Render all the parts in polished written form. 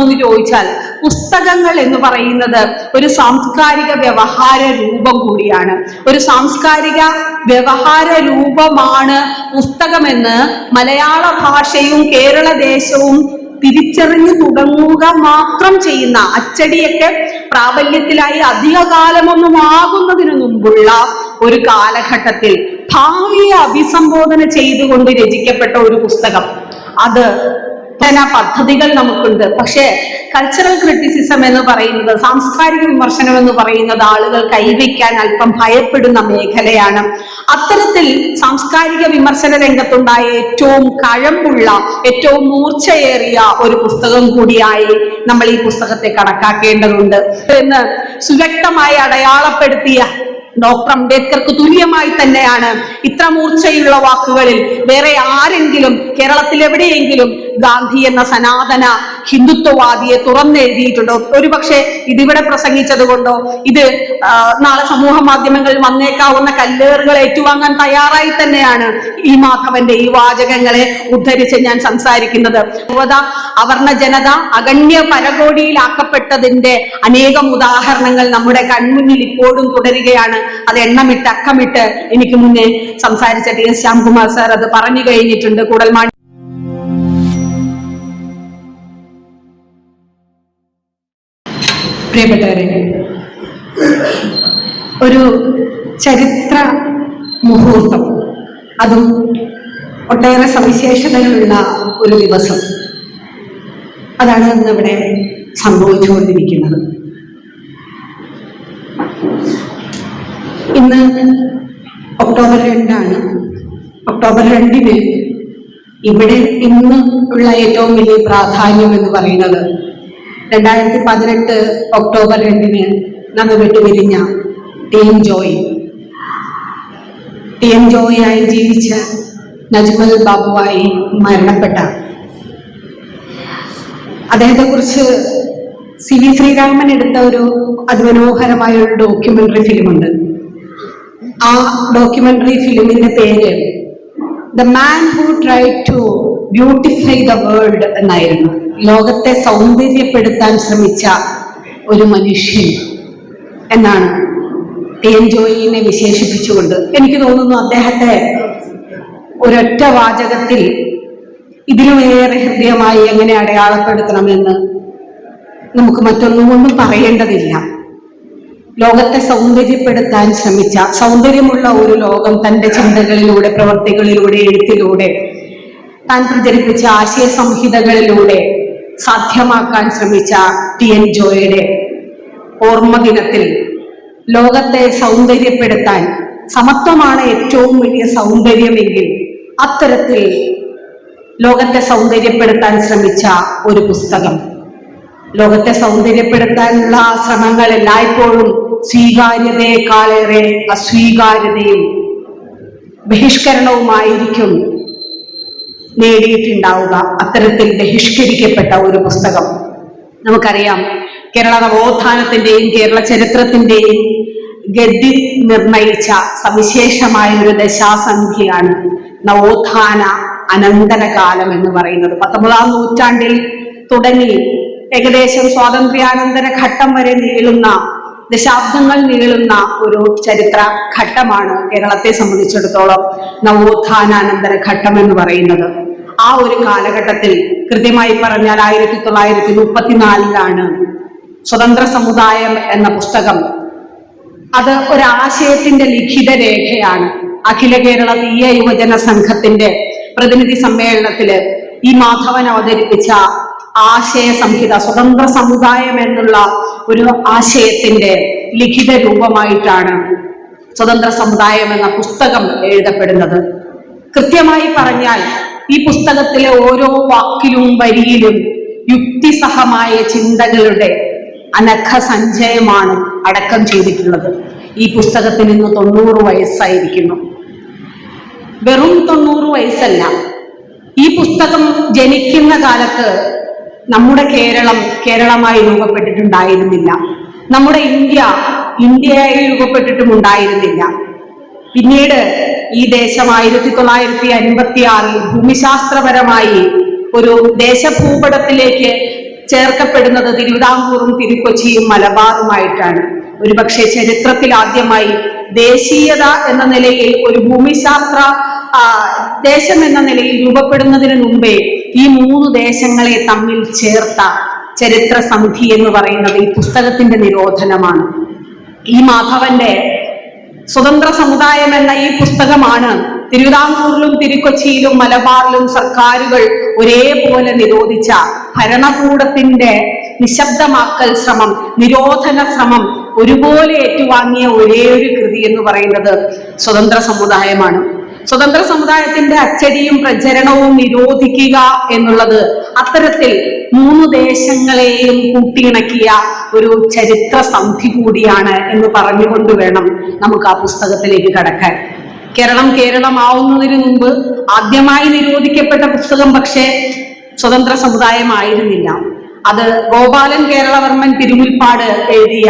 എന്ന് ചോദിച്ചാൽ പുസ്തകങ്ങൾ എന്ന് പറയുന്നത് ഒരു സാംസ്കാരിക വ്യവഹാര രൂപം കൂടിയാണ്. ഒരു സാംസ്കാരിക വ്യവഹാര രൂപമാണ് പുസ്തകമെന്ന് മലയാള ഭാഷയും കേരള ദേശവും തിരിച്ചറിഞ്ഞു തുടങ്ങുക മാത്രം ചെയ്യുന്ന, അച്ചടിയൊക്കെ പ്രാബല്യത്തിലായി അധികകാലമൊന്നും ആകുന്നതിനു മുമ്പുള്ള ഒരു കാലഘട്ടത്തിൽ ഭാവിയെ അഭിസംബോധന ചെയ്തുകൊണ്ട് രചിക്കപ്പെട്ട ഒരു പുസ്തകം. അത് പദ്ധതികൾ നമുക്കുണ്ട്. പക്ഷേ കൾച്ചറൽ ക്രിറ്റിസിസം എന്ന് പറയുന്നത്, സാംസ്കാരിക വിമർശനം എന്ന് പറയുന്നത് ആളുകൾ കൈവയ്ക്കാൻ അല്പം ഭയപ്പെടുന്ന മേഖലയാണ്. അത്തരത്തിൽ സാംസ്കാരിക വിമർശന രംഗത്തുണ്ടായ ഏറ്റവും കഴമ്പുള്ള, ഏറ്റവും മൂർച്ചയേറിയ ഒരു പുസ്തകം കൂടിയായി നമ്മൾ ഈ പുസ്തകത്തെ കണക്കാക്കേണ്ടതുണ്ട് എന്ന് സുവ്യക്തമായി അടയാളപ്പെടുത്തിയ ഡോക്ടർ അംബേദ്കർക്ക് തുല്യമായി തന്നെയാണ് ഇത്ര മൂർച്ചയുള്ള വാക്കുകളിൽ വേറെ ആരെങ്കിലും കേരളത്തിൽ എവിടെയെങ്കിലും ഗാന്ധി എന്ന സനാതന ഹിന്ദുത്വവാദിയെ തുറന്നെഴുതിയിട്ടുണ്ടോ? ഒരുപക്ഷെ ഇതിവിടെ പ്രസംഗിച്ചത് കൊണ്ടോ, ഇത് നാളെ സമൂഹ മാധ്യമങ്ങളിൽ വന്നേക്കാവുന്ന കല്ലേറുകൾ ഏറ്റുവാങ്ങാൻ തയ്യാറായി തന്നെയാണ് ഈ മാധവന്റെ ഈ വാചകങ്ങളെ ഉദ്ധരിച്ച് ഞാൻ സംസാരിക്കുന്നത്. അവർണ ജനത അഗണ്യ പരകോടിയിലാക്കപ്പെട്ടതിന്റെ അനേകം ഉദാഹരണങ്ങൾ നമ്മുടെ കൺമുന്നിൽ ഇപ്പോഴും തുടരുകയാണ്. അത് എണ്ണമിട്ട് അക്കമിട്ട് എനിക്ക് മുന്നേ സംസാരിച്ച ടി എസ് ശ്യാംകുമാർ സാർ അത് പറഞ്ഞു കഴിഞ്ഞിട്ടുണ്ട്. കൂടൽമാണി പ്രിയപ്പെട്ടവരെ, ഒരു ചരിത്ര മുഹൂർത്തം, അതും ഒട്ടേറെ സവിശേഷതകളുള്ള ഒരു ദിവസം, അതാണ് ഇന്നിവിടെ സംഭവിച്ചുകൊണ്ടിരിക്കുന്നത്. ഇന്ന് ഒക്ടോബർ 2 ഒക്ടോബർ 2 ഇവിടെ ഇന്ന് ഉള്ള ഏറ്റവും വലിയ പ്രാധാന്യം എന്ന് പറയുന്നത് 2018 ഒക്ടോബർ 2 നമ്മെ വിട്ടുപിരിഞ്ഞ ടി എം ജോയിയായി ജീവിച്ച നജ്മൽ ബാബുവായി മരണപ്പെട്ട അദ്ദേഹത്തെ കുറിച്ച് CV ശ്രീരാമൻ എടുത്ത ഒരു അതിമനോഹരമായ ഒരു ഡോക്യുമെന്ററി ഫിലിമുണ്ട്. ആ ഡോക്യുമെന്ററി ഫിലിമിന്റെ പേര് the man who tried to beautify the world എന്നായിരുന്നു. ലോകത്തെ സൗന്ദര്യപ്പെടുത്താൻ ശ്രമിച്ച ഒരു മനുഷ്യൻ എന്നാണ് ടി എം ജോയിനെ വിശേഷിപ്പിച്ചുകൊണ്ട്. എനിക്ക് തോന്നുന്നു അദ്ദേഹത്തെ ഒരൊറ്റ വാചകത്തിൽ ഇതിലുമേറെ ഹൃദ്യമായി എങ്ങനെ അടയാളപ്പെടുത്തണമെന്ന് നമുക്ക് മറ്റൊന്നുകൊണ്ടും പറയേണ്ടതില്ല. ലോകത്തെ സൗന്ദര്യപ്പെടുത്താൻ ശ്രമിച്ച, സൗന്ദര്യമുള്ള ഒരു ലോകം തൻ്റെ ചിന്തകളിലൂടെ, പ്രവൃത്തികളിലൂടെ, എഴുത്തിലൂടെ, താൻ പ്രചരിപ്പിച്ച ആശയ സംഹിതകളിലൂടെ സാധ്യമാക്കാൻ ശ്രമിച്ച ടി എൻ ജോയിയുടെ ഓർമ്മ ദിനത്തിൽ ലോകത്തെ സൗന്ദര്യപ്പെടുത്താൻ, സമത്വമാണ് ഏറ്റവും വലിയ സൗന്ദര്യമെങ്കിൽ അത്തരത്തിൽ ലോകത്തെ സൗന്ദര്യപ്പെടുത്താൻ ശ്രമിച്ച ഒരു പുസ്തകം. ലോകത്തെ സൗന്ദര്യപ്പെടുത്താനുള്ള ആ ശ്രമങ്ങൾ എല്ലായ്പ്പോഴും സ്വീകാര്യതയെക്കാളേറെ അസ്വീകാര്യതയും ബഹിഷ്കരണവുമായിരിക്കും നേടിയിട്ടുണ്ടാവുക. അത്തരത്തിൽ ബഹിഷ്കരിക്കപ്പെട്ട ഒരു പുസ്തകം. നമുക്കറിയാം, കേരള നവോത്ഥാനത്തിന്റെയും കേരള ചരിത്രത്തിന്റെയും ഗതി നിർണയിച്ച സവിശേഷമായ ഒരു ദശാസന്ധിയാണ് നവോത്ഥാന അനന്തരകാലം എന്ന് പറയുന്നത്. 19-ാം നൂറ്റാണ്ടിൽ തുടങ്ങി ഏകദേശം സ്വാതന്ത്ര്യാനന്തര ഘട്ടം വരെ നീളുന്ന, ദശാബ്ദങ്ങൾ നീളുന്ന ഒരു ചരിത്ര ഘട്ടമാണ് കേരളത്തെ സംബന്ധിച്ചിടത്തോളം നവോത്ഥാനാനന്തര ഘട്ടം എന്ന് പറയുന്നത്. ആ ഒരു കാലഘട്ടത്തിൽ കൃത്യമായി പറഞ്ഞാൽ 1934 സ്വതന്ത്ര സമുദായം എന്ന പുസ്തകം. അത് ഒരാശയത്തിന്റെ ലിഖിത രേഖയാണ്. അഖില കേരള തീയ യുവജന സംഘത്തിന്റെ പ്രതിനിധി സമ്മേളനത്തില് ഈ മാധവൻ അവതരിപ്പിച്ച ആശയ സംഹിത, സ്വതന്ത്ര സമുദായം എന്നുള്ള ഒരു ആശയത്തിന്റെ ലിഖിത രൂപമായിട്ടാണ് സ്വതന്ത്ര സമുദായം എന്ന പുസ്തകം എഴുതപ്പെടുന്നത്. കൃത്യമായി പറഞ്ഞാൽ ഈ പുസ്തകത്തിലെ ഓരോ വാക്കിലും വരിയിലും യുക്തിസഹമായ ചിന്തകളുടെ അനഘ സഞ്ചയമാണ് അടക്കം ചെയ്തിട്ടുള്ളത്. ഈ പുസ്തകത്തിന് ഇന്ന് 90 വയസ്സായിരിക്കുന്നു. വെറും 90 വയസ്സല്ല. ഈ പുസ്തകം ജനിക്കുന്ന കാലത്ത് നമ്മുടെ കേരളമായി രൂപപ്പെട്ടിട്ടുണ്ടായിരുന്നില്ല. നമ്മുടെ ഇന്ത്യയായി രൂപപ്പെട്ടിട്ടുമുണ്ടായിരുന്നില്ല. പിന്നീട് ഈ ദേശം 1956 ഭൂമിശാസ്ത്രപരമായി ഒരു ദേശഭൂപടത്തിലേക്ക് ചേർക്കപ്പെടുന്നത് തിരുവിതാംകൂറും തിരുക്കൊച്ചിയും മലബാറുമായിട്ടാണ്. ഒരുപക്ഷെ ചരിത്രത്തിൽ ആദ്യമായി ദേശീയത എന്ന നിലയിൽ ഒരു ഭൂമിശാസ്ത്ര ദേശം എന്ന നിലയിൽ രൂപപ്പെടുന്നതിന് മുമ്പേ ഈ 3 ദേശങ്ങളെ തമ്മിൽ ചേർത്ത ചരിത്ര സന്ധി എന്ന് പറയുന്നത് ഈ പുസ്തകത്തിന്റെ നിരോധനമാണ്. ഈ മാധവന്റെ സ്വതന്ത്ര സമുദായം എന്ന ഈ പുസ്തകമാണ് തിരുവിതാംകൂറിലും തിരുക്കൊച്ചിയിലും മലബാറിലും സർക്കാരുകൾ ഒരേപോലെ നിരോധിച്ച ഭരണകൂടത്തിന്റെ നിശബ്ദമാക്കൽ ശ്രമം, നിരോധന ശ്രമം ഒരുപോലെ ഏറ്റുവാങ്ങിയ ഒരേ ഒരു കൃതി എന്ന് പറയുന്നത് സ്വതന്ത്ര സമുദായമാണ്. സ്വതന്ത്ര സമുദായത്തിന്റെ അച്ചടിയും പ്രചരണവും നിരോധിക്കുക എന്നുള്ളത് അത്തരത്തിൽ 3 ദേശങ്ങളെയും കൂട്ടിയിണക്കിയ ഒരു ചരിത്ര സന്ധി കൂടിയാണ് എന്ന് പറഞ്ഞുകൊണ്ട് വേണം നമുക്ക് ആ പുസ്തകത്തിലേക്ക് കടക്കാൻ. കേരളമാവുന്നതിന് മുമ്പ് ആദ്യമായി നിരോധിക്കപ്പെട്ട പുസ്തകം പക്ഷേ സ്വതന്ത്ര സമുദായമായിരുന്നില്ല. അത് ഗോപാലൻ കേരളവർമ്മൻ തിരുമുൽപ്പാട് എഴുതിയ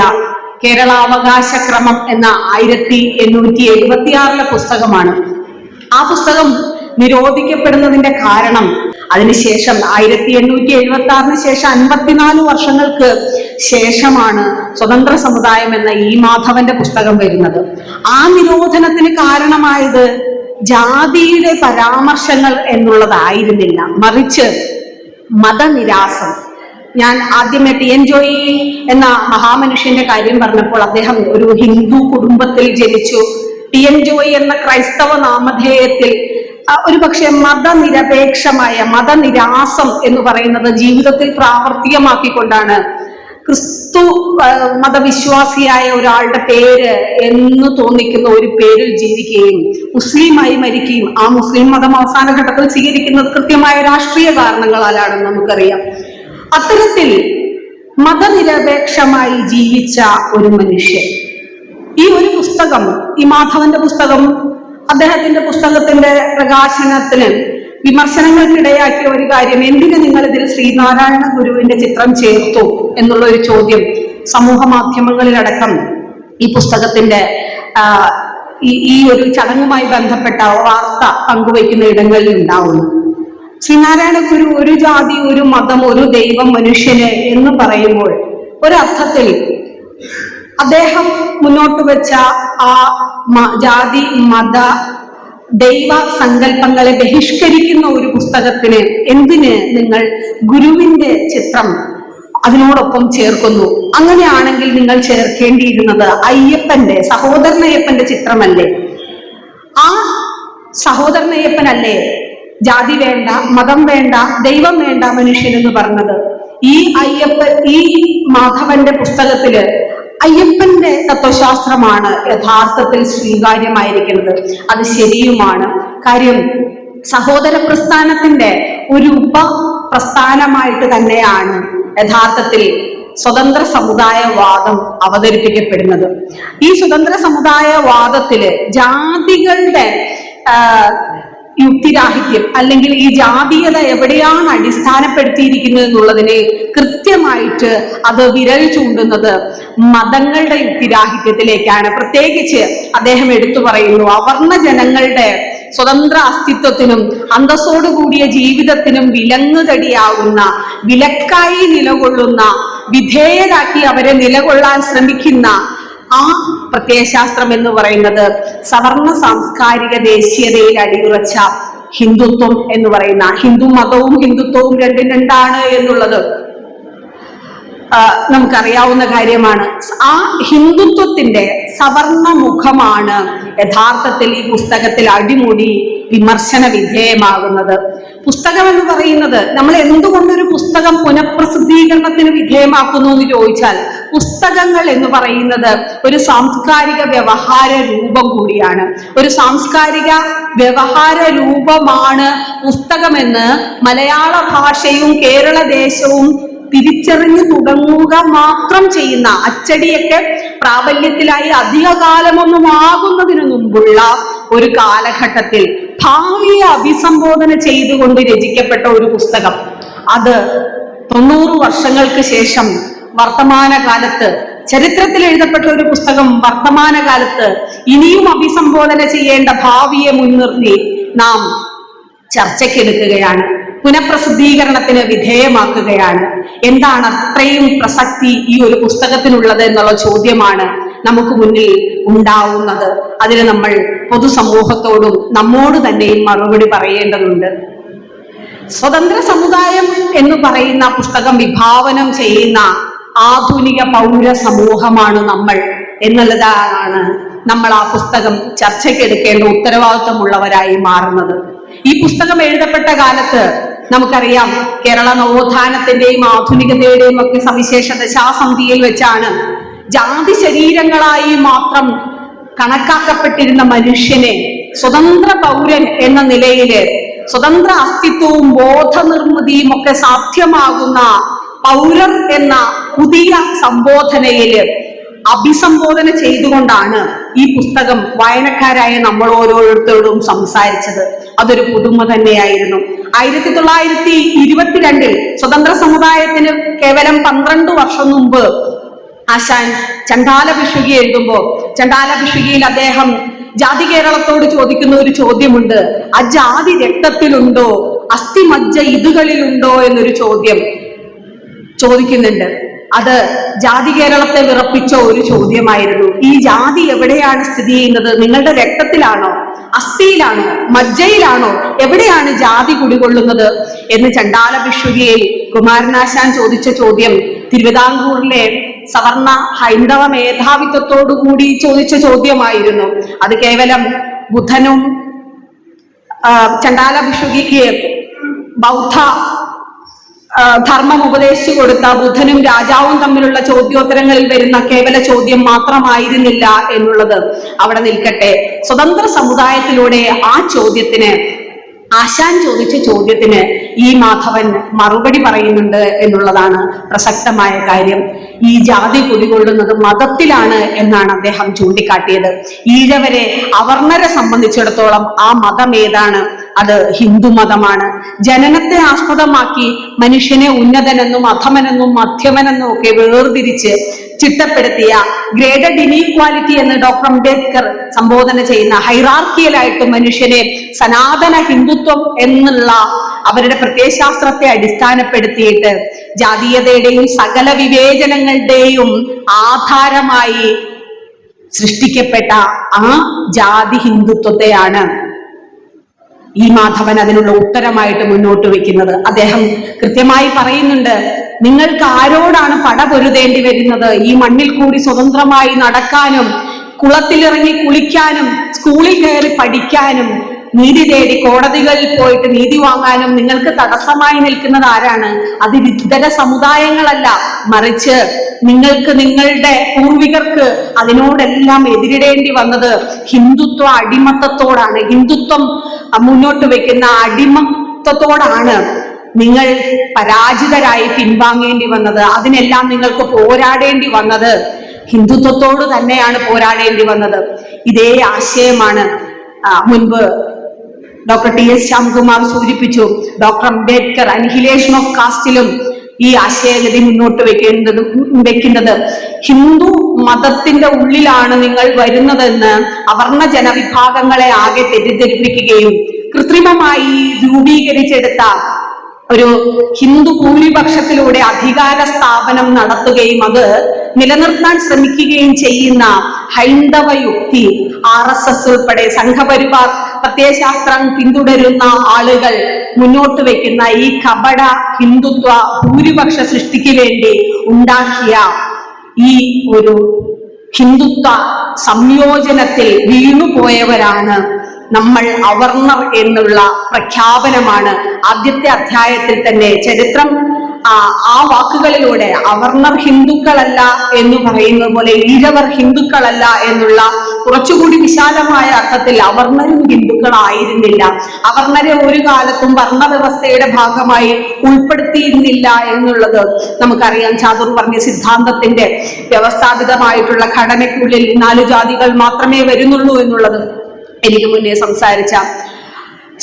കേരളാവകാശക്രമം എന്ന 1876 പുസ്തകമാണ്. ആ പുസ്തകം നിരോധിക്കപ്പെടുന്നതിന്റെ കാരണം അതിനുശേഷം 1876 ശേഷം 54 വർഷങ്ങൾക്ക് ശേഷമാണ് സ്വതന്ത്ര സമുദായം എന്ന ഈ മാധവന്റെ പുസ്തകം വരുന്നത്. ആ നിരോധനത്തിന് കാരണമായത് ജാതിയുടെ പരാമർശങ്ങൾ എന്നുള്ളതായിരുന്നില്ല, മറിച്ച് മതനിരാസം. ഞാൻ ആദ്യമേ ടി.എൻ. ജോയി എന്ന മഹാമനുഷ്യന്റെ കാര്യം പറഞ്ഞപ്പോൾ അദ്ദേഹം ഒരു ഹിന്ദു കുടുംബത്തിൽ ജനിച്ചു. ടി.എൻ. ജോയി എന്ന ക്രൈസ്തവ നാമധേയത്തിൽ ഒരു പക്ഷെ മതനിരപേക്ഷമായ മതനിരാസം എന്ന് പറയുന്നത് ജീവിതത്തിൽ പ്രാവർത്തികമാക്കിക്കൊണ്ടാണ് ക്രിസ്തു മതവിശ്വാസിയായ ഒരാളുടെ പേര് എന്ന് തോന്നിക്കുന്ന ഒരു പേരിൽ ജീവിക്കുകയും മുസ്ലിമായി മരിക്കുകയും ആ മുസ്ലിം മതം അവസാന ഘട്ടത്തിൽ സ്വീകരിക്കുന്നത് കൃത്യമായ രാഷ്ട്രീയ കാരണങ്ങളാലാണെന്ന് നമുക്കറിയാം. അത്തരത്തിൽ മതനിരപേക്ഷമായി ജീവിച്ച ഒരു മനുഷ്യൻ ഈ ഒരു പുസ്തകം, ഈ മാധവന്റെ പുസ്തകം, അദ്ദേഹത്തിന്റെ പുസ്തകത്തിന്റെ പ്രകാശനത്തിന് വിമർശനങ്ങൾക്കിടയാക്കിയ ഒരു കാര്യം, എന്തിന് നിങ്ങൾ ഇതിൽ ശ്രീനാരായണ ഗുരുവിന്റെ ചിത്രം ചേർത്തു എന്നുള്ള ഒരു ചോദ്യം സമൂഹ മാധ്യമങ്ങളിലടക്കം ഈ പുസ്തകത്തിന്റെ ഈ ഒരു ചടങ്ങുമായി ബന്ധപ്പെട്ട വാർത്ത പങ്കുവയ്ക്കുന്ന ഇടങ്ങളിൽ ഉണ്ടാവുന്നു. ശ്രീനാരായണ ഗുരു ഒരു ജാതി, ഒരു മതം, ഒരു ദൈവം, മനുഷ്യന് എന്ന് പറയുമ്പോൾ ഒരർത്ഥത്തിൽ അദ്ദേഹം മുന്നോട്ട് വെച്ച ആ ജാതി, മത, ദൈവ സങ്കല്പങ്ങളെ ബഹിഷ്കരിക്കുന്ന ഒരു പുസ്തകത്തിന് എന്തിന് നിങ്ങൾ ഗുരുവിന്റെ ചിത്രം അതിനോടൊപ്പം ചേർക്കുന്നു? അങ്ങനെയാണെങ്കിൽ നിങ്ങൾ ചേർക്കേണ്ടിയിരുന്നത് അയ്യപ്പന്റെ, സഹോദരനയ്യപ്പന്റെ ചിത്രമല്ലേ? ആ സഹോദരനയ്യപ്പനല്ലേ ജാതി വേണ്ട, മതം വേണ്ട, ദൈവം വേണ്ട, മനുഷ്യനെന്ന് പറഞ്ഞത്? ഈ മാധവന്റെ പുസ്തകത്തില് അയ്യപ്പന്റെ തത്വശാസ്ത്രമാണ് യഥാർത്ഥത്തിൽ സ്വീകാര്യമായിരിക്കുന്നത്. അത് ശരിയുമാണ്. കാര്യം സഹോദര പ്രസ്ഥാനത്തിന്റെ ഒരു ഉപപ്രസ്ഥാനമായിട്ട് തന്നെയാണ് യഥാർത്ഥത്തിൽ സ്വതന്ത്ര സമുദായവാദം അവതരിപ്പിക്കപ്പെടുന്നത്. ഈ സ്വതന്ത്ര സമുദായവാദത്തില് ജാതികളുടെ യുക്തിരാഹിത്യം അല്ലെങ്കിൽ ഈ ജാതീയത എവിടെയാണ് അടിസ്ഥാനപ്പെടുത്തിയിരിക്കുന്നത് എന്നുള്ളതിനെ കൃത്യമായിട്ട് അത് വിരൽ ചൂണ്ടുന്നത് മതങ്ങളുടെ യുക്തിരാഹിത്യത്തിലേക്കാണ്. പ്രത്യേകിച്ച് അദ്ദേഹം എടുത്തു പറയുന്നു, അവർണ ജനങ്ങളുടെ സ്വതന്ത്ര അസ്തിത്വത്തിനും അന്തസ്സോടുകൂടിയ ജീവിതത്തിനും വിലങ്ങുതടിയാകുന്ന, വിലക്കായി നിലകൊള്ളുന്ന, വിധേയരാക്കി അവരെ നിലകൊള്ളാൻ ശ്രമിക്കുന്ന ആ പ്രത്യയശാസ്ത്രം എന്ന് പറയുന്നത് സവർണ സാംസ്കാരിക ദേശീയതയിൽ അടിയുറച്ച ഹിന്ദുത്വം എന്ന് പറയുന്ന, ഹിന്ദു മതവും ഹിന്ദുത്വവും രണ്ടും രണ്ടാണ് എന്നുള്ളത് നമുക്കറിയാവുന്ന കാര്യമാണ്. ആ ഹിന്ദുത്വത്തിന്റെ സവർണ മുഖമാണ് യഥാർത്ഥത്തിൽ ഈ പുസ്തകത്തിൽ അടിമുടി വിമർശന വിധേയമാകുന്നത്. പുസ്തകം എന്ന് പറയുന്നത്, നമ്മൾ എന്തുകൊണ്ടൊരു പുസ്തകം പുനഃപ്രസിദ്ധീകരണത്തിന് വിധേയമാക്കുന്നു എന്ന് ചോദിച്ചാൽ, പുസ്തകങ്ങൾ എന്ന് പറയുന്നത് ഒരു സാംസ്കാരിക വ്യവഹാര രൂപം കൂടിയാണ്. ഒരു സാംസ്കാരിക വ്യവഹാര രൂപമാണ് പുസ്തകമെന്ന് മലയാള ഭാഷയും കേരള ദേശവും തിരിച്ചറിഞ്ഞു തുടങ്ങുക മാത്രം ചെയ്യുന്ന, അച്ചടിയൊക്കെ പ്രാബല്യത്തിലായി അധികകാലമൊന്നും ആകുന്നതിനു മുമ്പുള്ള ഒരു കാലഘട്ടത്തിൽ ഭാവിയെ അഭിസംബോധന ചെയ്തുകൊണ്ട് രചിക്കപ്പെട്ട ഒരു പുസ്തകം, അത് 90 വർഷങ്ങൾക്ക് ശേഷം വർത്തമാനകാലത്ത് ചരിത്രത്തിൽ എഴുതപ്പെട്ട ഒരു പുസ്തകം വർത്തമാനകാലത്ത് ഇനിയും അഭിസംബോധന ചെയ്യേണ്ട ഭാവിയെ മുൻനിർത്തി നാം ചർച്ചയ്ക്കെടുക്കുകയാണ്. പുനഃപ്രസിദ്ധീകരണത്തിന് വിധേയമാക്കുകയാണ്. എന്താണ് അത്രയും പ്രസക്തി ഈ ഒരു പുസ്തകത്തിനുള്ളത് എന്നുള്ള ചോദ്യമാണ് നമുക്ക് മുന്നിൽ ഉണ്ടാവുന്നത്. അതിന് നമ്മൾ പൊതുസമൂഹത്തോടും നമ്മോട് തന്നെയും മറുപടി പറയേണ്ടതുണ്ട്. സ്വതന്ത്ര സമുദായം എന്ന് പറയുന്ന പുസ്തകം വിഭാവനം ചെയ്യുന്ന ആധുനിക പൗര സമൂഹമാണ് നമ്മൾ എന്നുള്ളതാണ് നമ്മൾ ആ പുസ്തകം ചർച്ചയ്ക്കെടുക്കേണ്ട ഉത്തരവാദിത്വമുള്ളവരായി മാറുന്നത്. ഈ പുസ്തകം എഴുതപ്പെട്ട കാലത്ത് നമുക്കറിയാം, കേരള നവോത്ഥാനത്തിന്റെയും ആധുനികതയുടെയും ഒക്കെ സവിശേഷ ദശാസന്ധിയിൽ വെച്ചാണ് ജാതി ശരീരങ്ങളായി മാത്രം കണക്കാക്കപ്പെട്ടിരുന്ന മനുഷ്യനെ സ്വതന്ത്ര പൗരൻ എന്ന നിലയില് സ്വതന്ത്ര അസ്തിത്വവും ബോധനിർമ്മിതിയും ഒക്കെ സാധ്യമാകുന്ന പൗരർ എന്ന പുതിയ സംബോധനയില് അഭിസംബോധന ചെയ്തുകൊണ്ടാണ് ഈ പുസ്തകം വായനക്കാരായ നമ്മൾ ഓരോരുത്തരോടും സംസാരിച്ചത്. അതൊരു പുതുമ തന്നെയായിരുന്നു. 1922 സ്വതന്ത്ര സമുദായത്തിന് കേവലം 12 വർഷം മുമ്പ് ആശാൻ ചണ്ടാല ഭിക്ഷുകി എഴുതുമ്പോൾ ചണ്ടാല ഭിക്ഷുകിയിൽ അദ്ദേഹം ജാതി കേരളത്തോട് ചോദിക്കുന്ന ഒരു ചോദ്യമുണ്ട്. ആ ജാതി രക്തത്തിലുണ്ടോ, അസ്ഥിമജ്ജ ഇതുകളിലുണ്ടോ എന്നൊരു ചോദ്യം ചോദിക്കുന്നുണ്ട്. അത് ജാതി കേരളത്തെ വിറപ്പിച്ച ഒരു ചോദ്യമായിരുന്നു. ഈ ജാതി എവിടെയാണ് സ്ഥിതി ചെയ്യുന്നത്? നിങ്ങളുടെ രക്തത്തിലാണോ, അസ്ഥിയിലാണോ, മജ്ജയിലാണോ? എവിടെയാണ് ജാതി കുടികൊള്ളുന്നത് എന്ന് ചണ്ടാല ഭിക്ഷുകിയിൽ കുമാരനാശാൻ ചോദിച്ച ചോദ്യം തിരുവിതാംകൂറിലെ സവർണ ഹൈന്ദവ മേധാവിത്വത്തോടുകൂടി ചോദിച്ച ചോദ്യമായിരുന്നു. അത് കേവലം ബുദ്ധനും ചണ്ടാല ഭിക്ഷുകിക്ക് ബൗദ്ധ ധർമ്മം ഉപദേശിച്ചു കൊടുത്ത ബുദ്ധനും രാജാവും തമ്മിലുള്ള ചോദ്യോത്തരങ്ങളിൽ വരുന്ന കേവല ചോദ്യം മാത്രമായിരുന്നില്ല എന്നുള്ളത് അവിടെ നിൽക്കട്ടെ. സ്വതന്ത്ര സമുദായത്തിലൂടെ ആ ചോദ്യത്തിന്, ആശാൻ ചോദിച്ച ചോദ്യത്തിന് ഈ മാധവൻ മറുപടി പറയുന്നുണ്ട് എന്നുള്ളതാണ് പ്രസക്തമായ കാര്യം. ഈ ജാതി കുടികൊള്ളുന്നത് മതത്തിലാണ് എന്നാണ് അദ്ദേഹം ചൂണ്ടിക്കാട്ടിയത്. ഈഴവരെ അവർണരെ സംബന്ധിച്ചിടത്തോളം ആ മതം ഏതാണ്? അത് ഹിന്ദു മതമാണ്. ജനനത്തെ ആസ്പദമാക്കി മനുഷ്യനെ ഉന്നതനെന്നും അധമനെന്നും മധ്യമനെന്നും ഒക്കെ വേർതിരിച്ച് ചിട്ടപ്പെടുത്തിയ ഗ്രേഡഡ് ഇനീക്വാലിറ്റി എന്ന് ഡോക്ടർ അംബേദ്കർ സംബോധന ചെയ്യുന്ന ഹൈറാർക്കിയലായിട്ട് മനുഷ്യനെ സനാതന ഹിന്ദുത്വം എന്നുള്ള അവരുടെ പ്രത്യയശാസ്ത്രത്തെ അടിസ്ഥാനപ്പെടുത്തിയിട്ട് ജാതീയതയുടെയും സകല വിവേചനങ്ങളുടെയും ആധാരമായി സൃഷ്ടിക്കപ്പെട്ട ആ ജാതി ഹിന്ദുത്വത്തെയാണ് ഈ മാധവൻ അതിനുള്ള ഉത്തരമായിട്ട് മുന്നോട്ട് വെക്കുന്നത്. അദ്ദേഹം കൃത്യമായി പറയുന്നുണ്ട്, നിങ്ങൾക്ക് ആരോടാണ് പടപൊരുതേണ്ടി വരുന്നത്? ഈ മണ്ണിൽ കൂടി സ്വതന്ത്രമായി നടക്കാനും കുളത്തിലിറങ്ങി കുളിക്കാനും സ്കൂളിൽ കയറി പഠിക്കാനും നീതി തേടി കോടതികളിൽ പോയിട്ട് നീതി വാങ്ങാനും നിങ്ങൾക്ക് തടസ്സമായി നിൽക്കുന്നത് ആരാണ്? അത് ഇതര സമുദായങ്ങളല്ല, മറിച്ച് നിങ്ങൾക്ക് നിങ്ങളുടെ പൂർവികർക്ക് അതിനോടെല്ലാം എതിരിടേണ്ടി വന്നത് ഹിന്ദുത്വ അടിമത്തത്തോടാണ്. ഹിന്ദുത്വം മുന്നോട്ട് വെക്കുന്ന അടിമത്തത്തോടാണ് നിങ്ങൾ പരാജിതരായി പിൻവാങ്ങേണ്ടി വന്നത്. അതിനെല്ലാം നിങ്ങൾക്ക് പോരാടേണ്ടി വന്നത് ഹിന്ദുത്വത്തോട് തന്നെയാണ് പോരാടേണ്ടി വന്നത്. ഇതേ ആശയമാണ് മുൻപ് ഡോക്ടർ ടി.എസ്. ശ്യാംകുമാർ സൂചിപ്പിച്ചു. ഡോക്ടർ അംബേദ്കർ അനിഹിലേഷൻ ഓഫ് കാസ്റ്റിലും ഈ ആശയഗതി മുന്നോട്ട് വെക്കുന്നത് ഹിന്ദു മതത്തിന്റെ ഉള്ളിലാണ് നിങ്ങൾ വരുന്നതെന്ന് അവർണ ജനവിഭാഗങ്ങളെ ആകെ തെറ്റിദ്ധരിപ്പിക്കുകയും കൃത്രിമമായി രൂപീകരിച്ചെടുത്ത ഒരു ഹിന്ദു ഭൂരിപക്ഷത്തിലൂടെ അധികാര സ്ഥാപനം നടത്തുകയും അത് നിലനിർത്താൻ ശ്രമിക്കുകയും ചെയ്യുന്ന ഹൈന്ദവ യുക്തി RSS ഉൾപ്പെടെ സംഘപരിവാർ പ്രത്യയശാസ്ത്രം പിന്തുടരുന്ന ആളുകൾ മുന്നോട്ട് വെക്കുന്ന ഈ കപട ഹിന്ദുത്വ ഭൂരിപക്ഷ സൃഷ്ടിക്ക് വേണ്ടി ഉണ്ടാക്കിയ ഈ ഒരു ഹിന്ദുത്വ സംയോജനത്തിൽ വീണുപോയവരാണ് നമ്മൾ അവർണർ എന്നുള്ള പ്രഖ്യാപനമാണ് ആദ്യത്തെ അധ്യായത്തിൽ തന്നെ ചരിത്രം ആ വാക്കുകളിലൂടെ അവർണർ ഹിന്ദുക്കളല്ല എന്ന് പറയുന്നത് പോലെ ഈഴവർ ഹിന്ദുക്കളല്ല എന്നുള്ള കുറച്ചുകൂടി വിശാലമായ അർത്ഥത്തിൽ അവർണരും ഹിന്ദുക്കളായിരുന്നില്ല. അവർണരെ ഒരു കാലത്തും വർണ്ണവ്യവസ്ഥയുടെ ഭാഗമായി ഉൾപ്പെടുത്തിയിരുന്നില്ല എന്നുള്ളത് നമുക്കറിയാം. ചാതുർവർണ്ണ സിദ്ധാന്തത്തിന്റെ വ്യവസ്ഥാപിതമായിട്ടുള്ള ഘടനയ്ക്കുള്ളിൽ 4 ജാതികൾ മാത്രമേ വരുന്നുള്ളൂ എന്നുള്ളത് എനിക്ക് മുന്നേ സംസാരിച്ച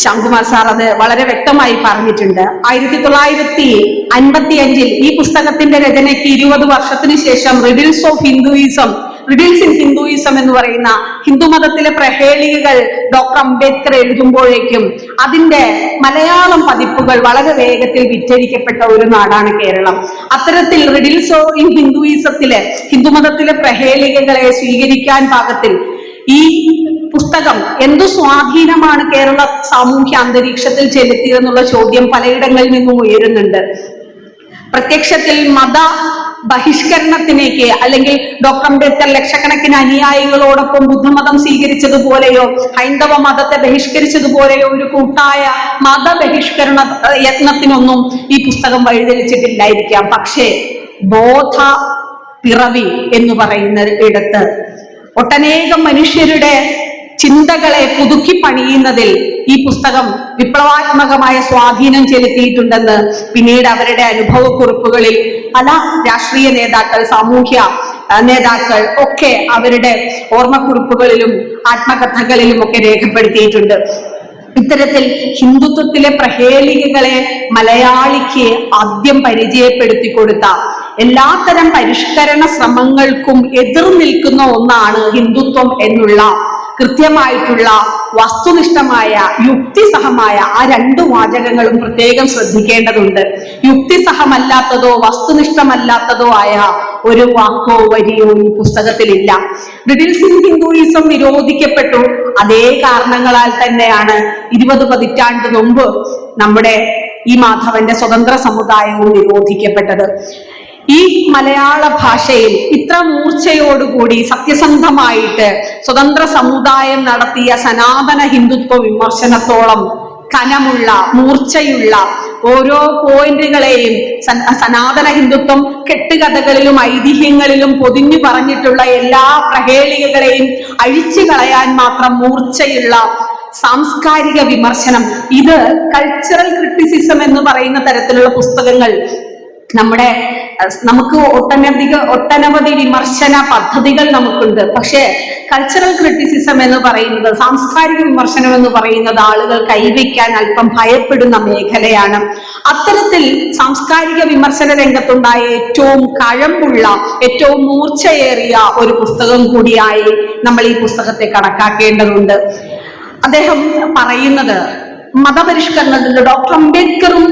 ശ്യാംകുമാർ സാർ അത് വളരെ വ്യക്തമായി പറഞ്ഞിട്ടുണ്ട്. 1955 ഈ പുസ്തകത്തിന്റെ രചനയ്ക്ക് 20 വർഷത്തിന് ശേഷം riddles of Hinduism riddles in Hinduism എന്ന് പറയുന്ന ഹിന്ദുമതത്തിലെ പ്രഹേളികകൾ ഡോക്ടർ അംബേദ്കർ എഴുതുമ്പോഴേക്കും അതിന്റെ മലയാളം പതിപ്പുകൾ വളരെ വേഗത്തിൽ വിറ്റഴിക്കപ്പെട്ട ഒരു നാടാണ് കേരളം. അത്തരത്തിൽ റിഡിൽസ് ഇൻ ഹിന്ദുയിസത്തിലെ ഹിന്ദുമതത്തിലെ പ്രഹേളികകളെ സ്വീകരിക്കാൻ പാകത്തിൽ ഈ പുസ്തകം എന്തു സ്വാധീനമാണ് കേരള സാമൂഹ്യ അന്തരീക്ഷത്തിൽ ചെലുത്തിയതെന്നുള്ള ചോദ്യം പലയിടങ്ങളിൽ നിന്നും ഉയരുന്നുണ്ട്. പ്രത്യക്ഷത്തിൽ മത ബഹിഷ്കരണത്തിലേക്ക്, അല്ലെങ്കിൽ ഡോക്ടർ അംബേദ്കർ ലക്ഷക്കണക്കിന് അനുയായികളോടൊപ്പം ബുദ്ധമതം സ്വീകരിച്ചതുപോലെയോ ഹൈന്ദവ മതത്തെ ബഹിഷ്കരിച്ചതുപോലെയോ ഒരു കൂട്ടായ മതബഹിഷ്കരണ യത്നത്തിനൊന്നും ഈ പുസ്തകം വഴിതെളിച്ചിട്ടില്ലായിരിക്കാം. പക്ഷേ ബോധ പിറവി എന്ന് പറയുന്ന ഇടത്ത് ഒട്ടനേകം മനുഷ്യരുടെ ചിന്തകളെ പുതുക്കി പണിയുന്നതിൽ ഈ പുസ്തകം വിപ്ലവാത്മകമായ സ്വാധീനം ചെലുത്തിയിട്ടുണ്ടെന്ന് പിന്നീട് അവരുടെ അനുഭവക്കുറിപ്പുകളിൽ പല രാഷ്ട്രീയ നേതാക്കൾ, സാമൂഹ്യ നേതാക്കൾ ഒക്കെ അവരുടെ ഓർമ്മക്കുറിപ്പുകളിലും ആത്മകഥകളിലും ഒക്കെ രേഖപ്പെടുത്തിയിട്ടുണ്ട്. ഇത്തരത്തിൽ ഹിന്ദുത്വത്തിലെ പ്രഹേളികകളെ മലയാളിക്ക് ആദ്യം പരിചയപ്പെടുത്തി കൊടുത്ത എല്ലാത്തരം പരിഷ്കരണ ശ്രമങ്ങൾക്കും എതിർ നിൽക്കുന്ന ഒന്നാണ് ഹിന്ദുത്വം എന്നുള്ള കൃത്യമായിട്ടുള്ള വസ്തുനിഷ്ഠമായ യുക്തിസഹമായ ആ രണ്ടു വാചകങ്ങളും പ്രത്യേകം ശ്രദ്ധിക്കേണ്ടതുണ്ട്. യുക്തിസഹമല്ലാത്തതോ വസ്തുനിഷ്ഠമല്ലാത്തതോ ആയ ഒരു വാക്കോ വരിയോ ഈ പുസ്തകത്തിലില്ല. റിഡിൽസ് ഇൻ ഹിന്ദുയിസം നിരോധിക്കപ്പെട്ടു. അതേ കാരണങ്ങളാൽ തന്നെയാണ് 20 പതിറ്റാണ്ട് മുമ്പ് നമ്മുടെ ഈ മാധവന്റെ സ്വതന്ത്ര സമുദായവും നിരോധിക്കപ്പെട്ടത്. ഈ മലയാള ഭാഷയിൽ ഇത്ര മൂർച്ചയോടുകൂടി സത്യസന്ധമായിട്ട് സ്വതന്ത്ര സമുദായം നടത്തിയ സനാതന ഹിന്ദുത്വ വിമർശനത്തോളം കനമുള്ള മൂർച്ചയുള്ള ഓരോ പോയിന്റുകളെയും സനാതന ഹിന്ദുത്വം കെട്ടുകഥകളിലും ഐതിഹ്യങ്ങളിലും പൊതിഞ്ഞു പറഞ്ഞിട്ടുള്ള എല്ലാ പ്രഹേളികകളെയും അഴിച്ചു കളയാൻ മാത്രം മൂർച്ചയുള്ള സാംസ്കാരിക വിമർശനം, ഇത് കൾച്ചറൽ ക്രിറ്റിസിസം എന്ന് പറയുന്ന തരത്തിലുള്ള പുസ്തകങ്ങൾ നമുക്ക് ഒട്ടനവധി വിമർശന പദ്ധതികൾ നമുക്കുണ്ട്. പക്ഷേ കൾച്ചറൽ ക്രിറ്റിസിസം എന്ന് പറയുന്നത്, സാംസ്കാരിക വിമർശനം എന്ന് പറയുന്നത് ആളുകൾ കൈവയ്ക്കാൻ അല്പം ഭയപ്പെടുന്ന മേഖലയാണ്. അത്തരത്തിൽ സാംസ്കാരിക വിമർശന രംഗത്തുണ്ടായ ഏറ്റവും കഴമ്പുള്ള, ഏറ്റവും മൂർച്ചയേറിയ ഒരു പുസ്തകം കൂടിയായി നമ്മൾ ഈ പുസ്തകത്തെ കണക്കാക്കേണ്ടതുണ്ട്. അദ്ദേഹം പറയുന്നത് മതപരിഷ്കരണത്തിൽ ഡോക്ടർ അംബേദ്കറും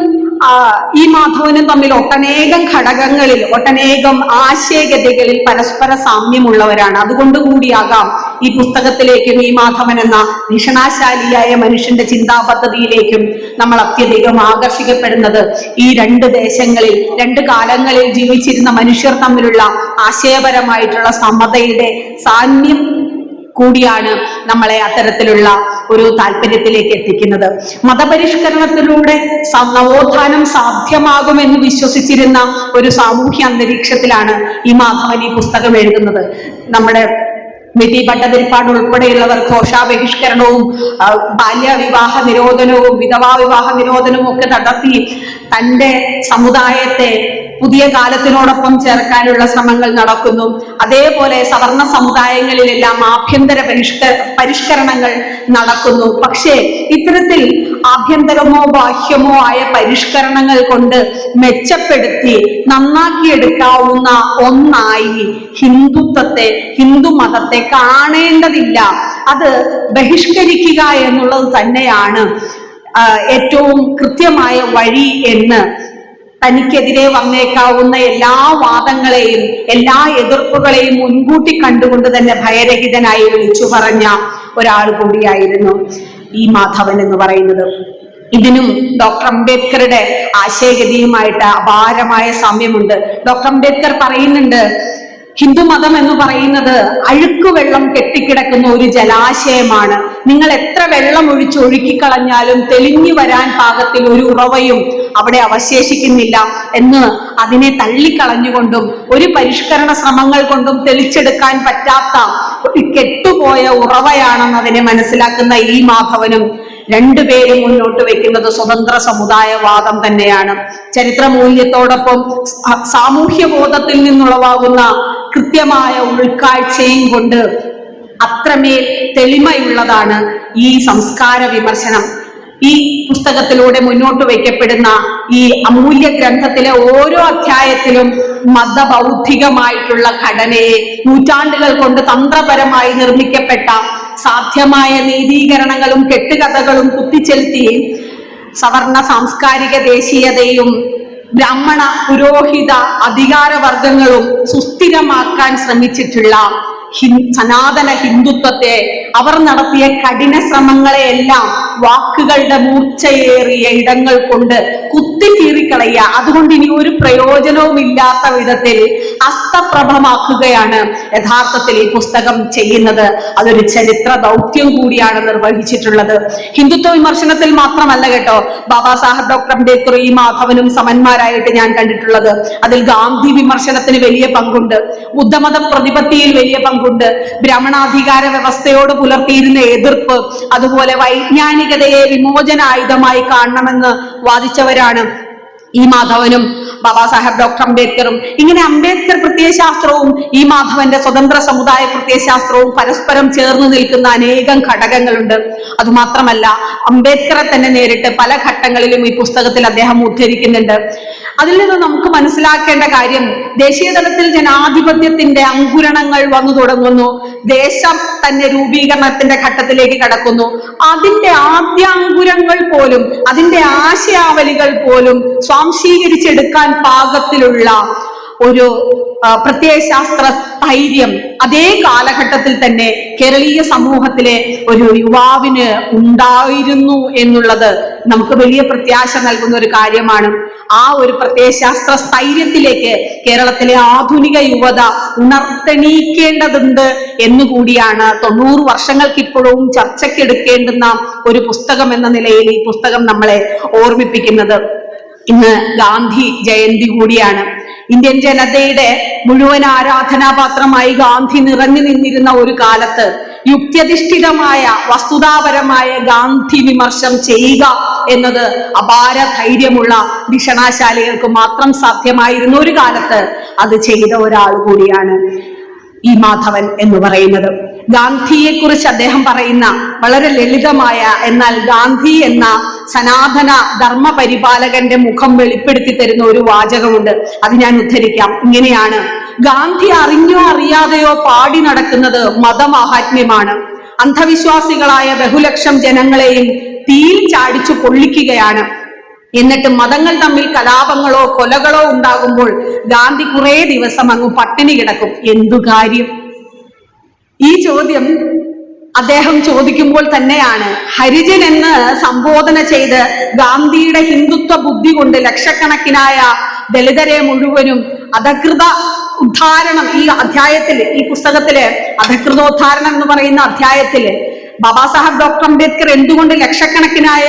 ഈ മാധവനും തമ്മിൽ ഒട്ടനേകം ഘടകങ്ങളിൽ, ഒട്ടനേകം ആശയഗതികളിൽ പരസ്പര സാമ്യമുള്ളവരാണ്. അതുകൊണ്ടുകൂടിയാകാം ഈ പുസ്തകത്തിലേക്കും ഈ മാധവൻ എന്ന ഭീഷണാശാലിയായ മനുഷ്യന്റെ ചിന്താ പദ്ധതിയിലേക്കും നമ്മൾ അത്യധികം ആകർഷിക്കപ്പെടുന്നത്. ഈ രണ്ട് ദേശങ്ങളിൽ, രണ്ട് കാലങ്ങളിൽ ജീവിച്ചിരുന്ന മനുഷ്യർ തമ്മിലുള്ള ആശയപരമായിട്ടുള്ള സമതയുടെ സാമ്യം കൂടിയാണ് നമ്മളെ അത്തരത്തിലുള്ള ഒരു താല്പര്യത്തിലേക്ക് എത്തിക്കുന്നത്. മതപരിഷ്കരണത്തിലൂടെ നവോത്ഥാനം സാധ്യമാകുമെന്ന് വിശ്വസിച്ചിരുന്ന ഒരു സാമൂഹ്യ അന്തരീക്ഷത്തിലാണ് ഈ മാധവൻ ഈ പുസ്തകം എഴുതുന്നത്. നമ്മുടെ വിധി ഭട്ടതിരിപ്പാട് ഉൾപ്പെടെയുള്ളവർ ഘോഷാബഹിഷ്കരണവും ബാല്യവിവാഹ നിരോധനവും വിധവാ വിവാഹ നിരോധനവും ഒക്കെ നടത്തി തന്റെ സമുദായത്തെ പുതിയ കാലത്തിനോടൊപ്പം ചേർക്കാനുള്ള ശ്രമങ്ങൾ നടക്കുന്നു. അതേപോലെ സവർണ സമുദായങ്ങളിലെല്ലാം ആഭ്യന്തര പരിഷ്കരണങ്ങൾ നടക്കുന്നു. പക്ഷേ ഇത്തരത്തിൽ ആഭ്യന്തരമോ ബാഹ്യമോ ആയ പരിഷ്കരണങ്ങൾ കൊണ്ട് മെച്ചപ്പെടുത്തി നന്നാക്കിയെടുക്കാവുന്ന ഒന്നായി ഹിന്ദുത്വത്തെ, ഹിന്ദുമതത്തെ കാണേണ്ടതില്ല. അത് ബഹിഷ്കരിക്കുക എന്നുള്ളത് തന്നെയാണ് ഏറ്റവും കൃത്യമായ വഴി എന്ന് തനിക്കെതിരെ വന്നേക്കാവുന്ന എല്ലാ വാദങ്ങളെയും, എല്ലാ എതിർപ്പുകളെയും മുൻകൂട്ടി കണ്ടുകൊണ്ട് തന്നെ ഭയരഹിതനായി വിളിച്ചു പറഞ്ഞ ഒരാൾ കൂടിയായിരുന്നു ഈ മാധവൻ എന്ന് പറയുന്നത്. ഇതിനും ഡോക്ടർ അംബേദ്കറുടെ ആശയഗതിയുമായിട്ട് അപാരമായ സാമ്യമുണ്ട്. ഡോക്ടർ അംബേദ്കർ പറയുന്നുണ്ട്, ഹിന്ദുമതം എന്ന് പറയുന്നത് അഴുക്കുവെള്ളം കെട്ടിക്കിടക്കുന്ന ഒരു ജലാശയമാണ്. നിങ്ങൾ എത്ര വെള്ളം ഒഴുക്കിക്കളഞ്ഞാലും തെളിഞ്ഞു വരാൻ പാകത്തിൽ ഒരു ഉറവയും അവിടെ അവശേഷിക്കുന്നില്ല എന്ന് അതിനെ തള്ളിക്കളഞ്ഞുകൊണ്ടും ഒരു പരിഷ്കരണ ശ്രമങ്ങൾ കൊണ്ടും തെളിച്ചെടുക്കാൻ പറ്റാത്ത ഒരു കെട്ടുപോയ ഉറവയാണെന്ന് അതിനെ മനസ്സിലാക്കുന്ന ഈ മാധവനും രണ്ടുപേരും മുന്നോട്ട് വെക്കുന്നത് സ്വതന്ത്ര സമുദായവാദം തന്നെയാണ്. ചരിത്ര മൂല്യത്തോടൊപ്പം സാമൂഹ്യ ബോധത്തിൽ നിന്നുളവാകുന്ന കൃത്യമായ ഉൾക്കാഴ്ചയും കൊണ്ട് അത്രമേൽ തെളിമയുള്ളതാണ് ഈ സംസ്കാര വിമർശനം. ഈ പുസ്തകത്തിലൂടെ മുന്നോട്ട് വയ്ക്കപ്പെടുന്ന ഈ അമൂല്യ ഗ്രന്ഥത്തിലെ ഓരോ അധ്യായത്തിലും മതബൗദ്ധികമായിട്ടുള്ള ഘടനയെ നൂറ്റാണ്ടുകൾ കൊണ്ട് തന്ത്രപരമായി നിർമ്മിക്കപ്പെട്ട സാധ്യമായ നീതീകരണങ്ങളും കെട്ടുകഥകളും കുത്തിച്ചെലുത്തി സവർണ സാംസ്കാരിക ദേശീയതയും ബ്രാഹ്മണ പുരോഹിത അധികാരവർഗങ്ങളും സുസ്ഥിരമാക്കാൻ ശ്രമിച്ചിട്ടുള്ള സനാതന ഹിന്ദുത്വത്തെ അവർ നടത്തിയ കഠിന ശ്രമങ്ങളെയെല്ലാം വാക്കുകളുടെ മൂർച്ചയേറിയ ഇടങ്ങൾ കൊണ്ട് കുത്തിക്കീറിക്കളയുക, അതുകൊണ്ട് ഇനി ഒരു പ്രയോജനവും ഇല്ലാത്ത വിധത്തിൽ അസ്തപ്രഭമാക്കുകയാണ് യഥാർത്ഥത്തിൽ ഈ പുസ്തകം ചെയ്യുന്നത്. അതൊരു ചരിത്ര ദൗത്യം കൂടിയാണ് നിർവഹിച്ചിട്ടുള്ളത്. ഹിന്ദുത്വ വിമർശനത്തിൽ മാത്രമല്ല കേട്ടോ ബാബാ സാഹബ് ഡോക്ടർ അംബേദ്കർ ഈ മാധവനും സമന്മാരായിട്ട് ഞാൻ കണ്ടിട്ടുള്ളത്. അതിൽ ഗാന്ധി വിമർശനത്തിന് വലിയ പങ്കുണ്ട്, ബുദ്ധമത പ്രതിപത്തിയിൽ വലിയ പങ്കുണ്ട്, ബ്രാഹ്മണാധികാര വ്യവസ്ഥയോട് പുലർത്തിയിരുന്ന എതിർപ്പ്, അതുപോലെ വൈജ്ഞാനികതയെ വിമോചനായുധമായി കാണണമെന്ന് വാദിച്ചവരാണ് ഈ മാധവനും ബാബാ സാഹേബ് ഡോക്ടർ അംബേദ്കറും. ഇങ്ങനെ അംബേദ്കർ പ്രത്യയശാസ്ത്രവും ഈ മാധവന്റെ സ്വതന്ത്ര സമുദായ പ്രത്യയശാസ്ത്രവും പരസ്പരം ചേർന്ന് നിൽക്കുന്ന അനേകം ഘടകങ്ങളുണ്ട്. അതുമാത്രമല്ല, അംബേദ്കറെ തന്നെ നേരിട്ട് പല ഘട്ടങ്ങളിലും ഈ പുസ്തകത്തിൽ അദ്ദേഹം ഉദ്ധരിക്കുന്നുണ്ട്. അതിൽ നിന്ന് നമുക്ക് മനസ്സിലാക്കേണ്ട കാര്യം, ദേശീയ തലത്തിൽ ജനാധിപത്യത്തിന്റെ അങ്കുരണങ്ങൾ വന്നു തുടങ്ങുന്നു, ദേശം തന്നെ രൂപീകരണത്തിന്റെ ഘട്ടത്തിലേക്ക് കടക്കുന്നു. അതിന്റെ ആദ്യാങ്കുരങ്ങൾ പോലും, അതിന്റെ ആശയാവലികൾ പോലും സ്വാംശീകരിച്ചെടുക്കാൻ പാകത്തിലുള്ള ഒരു പ്രത്യയശാസ്ത്ര സ്ഥൈര്യം അതേ കാലഘട്ടത്തിൽ തന്നെ കേരളീയ സമൂഹത്തിലെ ഒരു യുവാവിന് ഉണ്ടായിരുന്നു എന്നുള്ളത് നമുക്ക് വലിയ പ്രത്യാശ നൽകുന്ന ഒരു കാര്യമാണ്. ആ ഒരു പ്രത്യയശാസ്ത്ര സ്ഥൈര്യത്തിലേക്ക് കേരളത്തിലെ ആധുനിക യുവത ഉണർത്തെണീക്കേണ്ടതുണ്ട് എന്നുകൂടിയാണ് 90 വർഷങ്ങൾക്കിപ്പോഴും ചർച്ചയ്ക്കെടുക്കേണ്ടുന്ന ഒരു പുസ്തകം എന്ന നിലയിൽ ഈ പുസ്തകം നമ്മളെ ഓർമ്മിപ്പിക്കുന്നത്. ഇന്ന് ഗാന്ധി ജയന്തി കൂടിയാണ്. ഇന്ത്യൻ ജനതയുടെ മുഴുവൻ ആരാധനാപാത്രമായി ഗാന്ധി നിറഞ്ഞു നിന്നിരുന്ന ഒരു കാലത്ത് യുക്തിയധിഷ്ഠിതമായ വസ്തുതാപരമായ ഗാന്ധി വിമർശനം ചെയ്യുക എന്നത് അപാര ധൈര്യമുള്ള ധിഷണാശാലികൾക്ക് മാത്രം സാധ്യമായിരുന്ന ഒരു കാലത്ത് അത് ചെയ്ത ഒരാൾ കൂടിയാണ് ഈ മാധവൻ എന്ന് പറയുന്നത്. ഗാന്ധിയെ കുറിച്ച് അദ്ദേഹം പറയുന്ന വളരെ ലളിതമായ എന്നാൽ ഗാന്ധി എന്ന സനാതന ധർമ്മ പരിപാലകന്റെ മുഖം വെളിപ്പെടുത്തി തരുന്ന ഒരു വാചകമുണ്ട്. അത് ഞാൻ ഉദ്ധരിക്കാം. ഇങ്ങനെയാണ്: ഗാന്ധി അറിഞ്ഞോ അറിയാതെയോ പാടി നടക്കുന്നത് മതമാഹാത്മ്യമാണ്. അന്ധവിശ്വാസികളായ ബഹുലക്ഷം ജനങ്ങളെയും തീയിൽ ചാടിച്ചു പൊള്ളിക്കുകയാണ്. എന്നിട്ട് മതങ്ങൾ തമ്മിൽ കലാപങ്ങളോ കൊലകളോ ഉണ്ടാകുമ്പോൾ ഗാന്ധി കുറെ ദിവസം അങ്ങ് പട്ടിണി കിടക്കും. എന്തു കാര്യം? ഈ ചോദ്യം അദ്ദേഹം ചോദിക്കുമ്പോൾ തന്നെയാണ് ഹരിജൻ എന്ന് സംബോധന ചെയ്ത് ഗാന്ധിയുടെ ഹിന്ദുത്വ ബുദ്ധി കൊണ്ട് ലക്ഷക്കണക്കിനായ ദളിതരെ മുഴുവനും അധകൃത ഉദ്ധാരണം, ഈ അധ്യായത്തില്, ഈ പുസ്തകത്തില് അധകൃതോദ്ധാരണം എന്ന് പറയുന്ന അധ്യായത്തില് ബാബാ സാഹബ് ഡോക്ടർ അംബേദ്കർ എന്തുകൊണ്ട് ലക്ഷക്കണക്കിനായ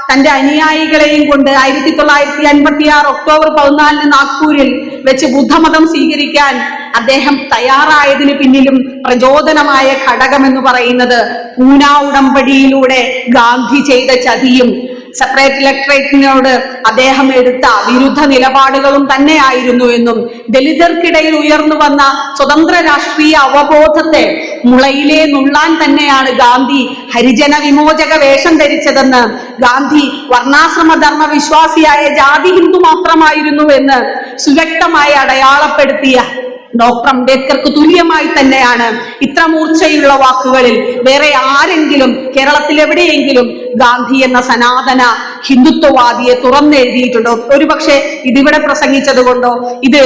തന്റെ അനുയായികളെയും കൊണ്ട് 1956 ഒക്ടോബർ 14 നാഗ്പൂരിൽ വെച്ച് ബുദ്ധമതം സ്വീകരിക്കാൻ അദ്ദേഹം തയ്യാറായതിന് പിന്നിലും പ്രചോദനമായ ഘടകം എന്ന് പറയുന്നത് പൂന ഉടമ്പടിയിലൂടെ ഗാന്ധി ചെയ്ത ചതിയും സെപ്പറേറ്റ് ഇലക്ട്രേറ്റിനോട് അദ്ദേഹം എടുത്ത വിരുദ്ധ നിലപാടുകളും തന്നെയായിരുന്നു എന്നും ദലിതർക്കിടയിൽ ഉയർന്നു വന്ന സ്വതന്ത്ര രാഷ്ട്രീയ അവബോധത്തെ മുളയിലേ നുള്ളാൻ തന്നെയാണ് ഗാന്ധി ഹരിജന വിമോചക വേഷം ധരിച്ചതെന്ന്, ഗാന്ധി വർണ്ണാശ്രമ ധർമ്മ വിശ്വാസിയായ ജാതി ഹിന്ദു മാത്രമായിരുന്നു എന്ന് സുവ്യക്തമായി അടയാളപ്പെടുത്തിയ ഡോക്ടർ അംബേദ്കർക്ക് തുല്യമായി തന്നെയാണ് ഇത്ര മൂർച്ചയുള്ള വാക്കുകളിൽ വേറെ ആരെങ്കിലും കേരളത്തിൽ എവിടെയെങ്കിലും ഗാന്ധി എന്ന സനാതന ഹിന്ദുത്വവാദിയെ തുറന്നെഴുതിയിട്ടുണ്ടോ? ഒരുപക്ഷെ ഇതിവിടെ പ്രസംഗിച്ചത് കൊണ്ടോ ഇത്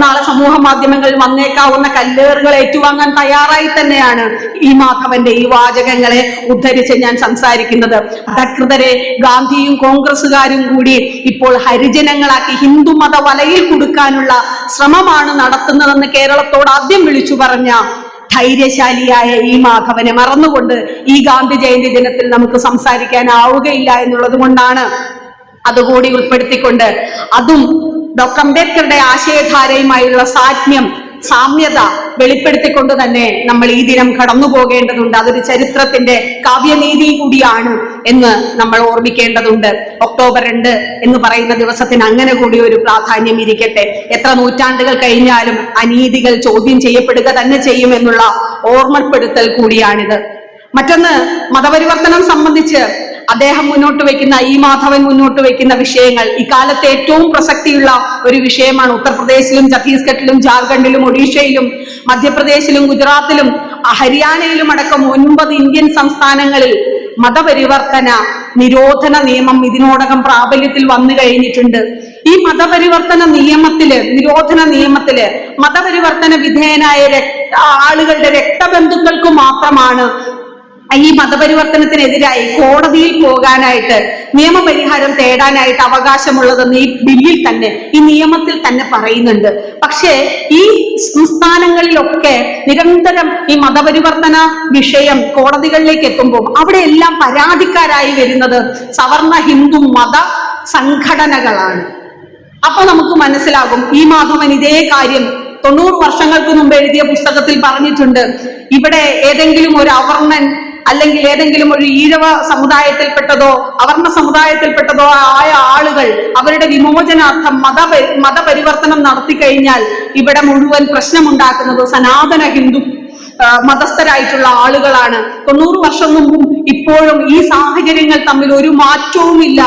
നാളെ സമൂഹ മാധ്യമങ്ങളിൽ വന്നേക്കാവുന്ന കല്ലേറുകൾ ഏറ്റുവാങ്ങാൻ തയ്യാറായി തന്നെയാണ് ഈ മാധവന്റെ ഈ വാചകങ്ങളെ ഉദ്ധരിച്ച് ഞാൻ സംസാരിക്കുന്നത്. അധകൃതരെ ഗാന്ധിയും കോൺഗ്രസുകാരും കൂടി ഇപ്പോൾ ഹരിജനങ്ങളാക്കി ഹിന്ദുമത വലയിൽ കൊടുക്കാനുള്ള ശ്രമമാണ് നടത്തുന്നതെന്ന് കേരളത്തോട് ആദ്യം വിളിച്ചു പറഞ്ഞ ധൈര്യശാലിയായ ഈ മാധവനെ മറന്നുകൊണ്ട് ഈ ഗാന്ധി ജയന്തി ദിനത്തിൽ നമുക്ക് സംസാരിക്കാനാവുകയില്ല എന്നുള്ളത് കൊണ്ടാണ് അതുകൂടി ഉൾപ്പെടുത്തിക്കൊണ്ട് അതും ഡോക്ടർ അംബേദ്കറുടെ ആശയധാരയുമായുള്ള സാമ്യത വെളിപ്പെടുത്തിക്കൊണ്ട് തന്നെ നമ്മൾ ഈ ദിനം കടന്നു പോകേണ്ടതുണ്ട്. അതൊരു ചരിത്രത്തിന്റെ കാവ്യനീതി കൂടിയാണ് എന്ന് നമ്മൾ ഓർമ്മിക്കേണ്ടതുണ്ട്. ഒക്ടോബർ 2 എന്ന് പറയുന്ന ദിവസത്തിന് അങ്ങനെ കൂടി ഒരു പ്രാധാന്യം ഇരിക്കട്ടെ. എത്ര നൂറ്റാണ്ടുകൾ കഴിഞ്ഞാലും അനീതികൾ ചോദ്യം ചെയ്യപ്പെടുക തന്നെ ചെയ്യുമെന്നുള്ള ഓർമ്മപ്പെടുത്തൽ കൂടിയാണിത്. മറ്റൊന്ന്, മതപരിവർത്തനം സംബന്ധിച്ച് അദ്ദേഹം മുന്നോട്ട് വയ്ക്കുന്ന, ഇ മാധവൻ മുന്നോട്ട് വയ്ക്കുന്ന വിഷയങ്ങൾ ഇക്കാലത്ത് ഏറ്റവും പ്രസക്തിയുള്ള ഒരു വിഷയമാണ്. ഉത്തർപ്രദേശിലും ഛത്തീസ്ഗഡിലും ജാർഖണ്ഡിലും ഒഡീഷയിലും മധ്യപ്രദേശിലും ഗുജറാത്തിലും ഹരിയാനയിലും അടക്കം 9 ഇന്ത്യൻ സംസ്ഥാനങ്ങളിൽ മതപരിവർത്തന നിരോധന നിയമം ഇതിനോടകം പ്രാബല്യത്തിൽ വന്നു കഴിഞ്ഞിട്ടുണ്ട്. ഈ മതപരിവർത്തന നിരോധന നിയമത്തില് മതപരിവർത്തന വിധേയനായ ആളുകളുടെ രക്തബന്ധുക്കൾക്ക് മാത്രമാണ് ഈ മതപരിവർത്തനത്തിനെതിരായി കോടതിയിൽ പോകാനായിട്ട്, നിയമപരിഹാരം തേടാനായിട്ട് അവകാശമുള്ളതെന്ന് ഈ ബില്ലിൽ തന്നെ, ഈ നിയമത്തിൽ തന്നെ പറയുന്നുണ്ട്. പക്ഷേ ഈ സംസ്ഥാനങ്ങളിലൊക്കെ നിരന്തരം ഈ മതപരിവർത്തന വിഷയം കോടതികളിലേക്ക് എത്തുമ്പോൾ അവിടെയെല്ലാം പരാതിക്കാരായി വരുന്നത് സവർണ ഹിന്ദു മത സംഘടനകളാണ്. അപ്പൊ നമുക്ക് മനസ്സിലാകും, ഈ മാധവൻ ഇതേ കാര്യം 90 വർഷങ്ങൾക്ക് മുമ്പ് എഴുതിയ പുസ്തകത്തിൽ പറഞ്ഞിട്ടുണ്ട്. ഇവിടെ ഏതെങ്കിലും ഒരു അവർണൻ അല്ലെങ്കിൽ ഏതെങ്കിലും ഒരു ഈഴവ സമുദായത്തിൽപ്പെട്ടതോ അവർണ സമുദായത്തിൽപ്പെട്ടതോ ആയ ആളുകൾ അവരുടെ വിമോചനാർത്ഥം മതപരിവർത്തനം നടത്തി കഴിഞ്ഞാൽ ഇവിടെ മുഴുവൻ പ്രശ്നമുണ്ടാക്കുന്നത് സനാതന ഹിന്ദു മതസ്ഥരായിട്ടുള്ള ആളുകളാണ്. 90 വർഷം മുമ്പും ഇപ്പോഴും ഈ സാഹചര്യങ്ങൾ തമ്മിൽ ഒരു മാറ്റവുമില്ല.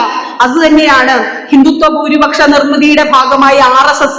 അത് തന്നെയാണ് ഹിന്ദുത്വ ഭൂരിപക്ഷ നിർമ്മിതിയുടെ ഭാഗമായി RSS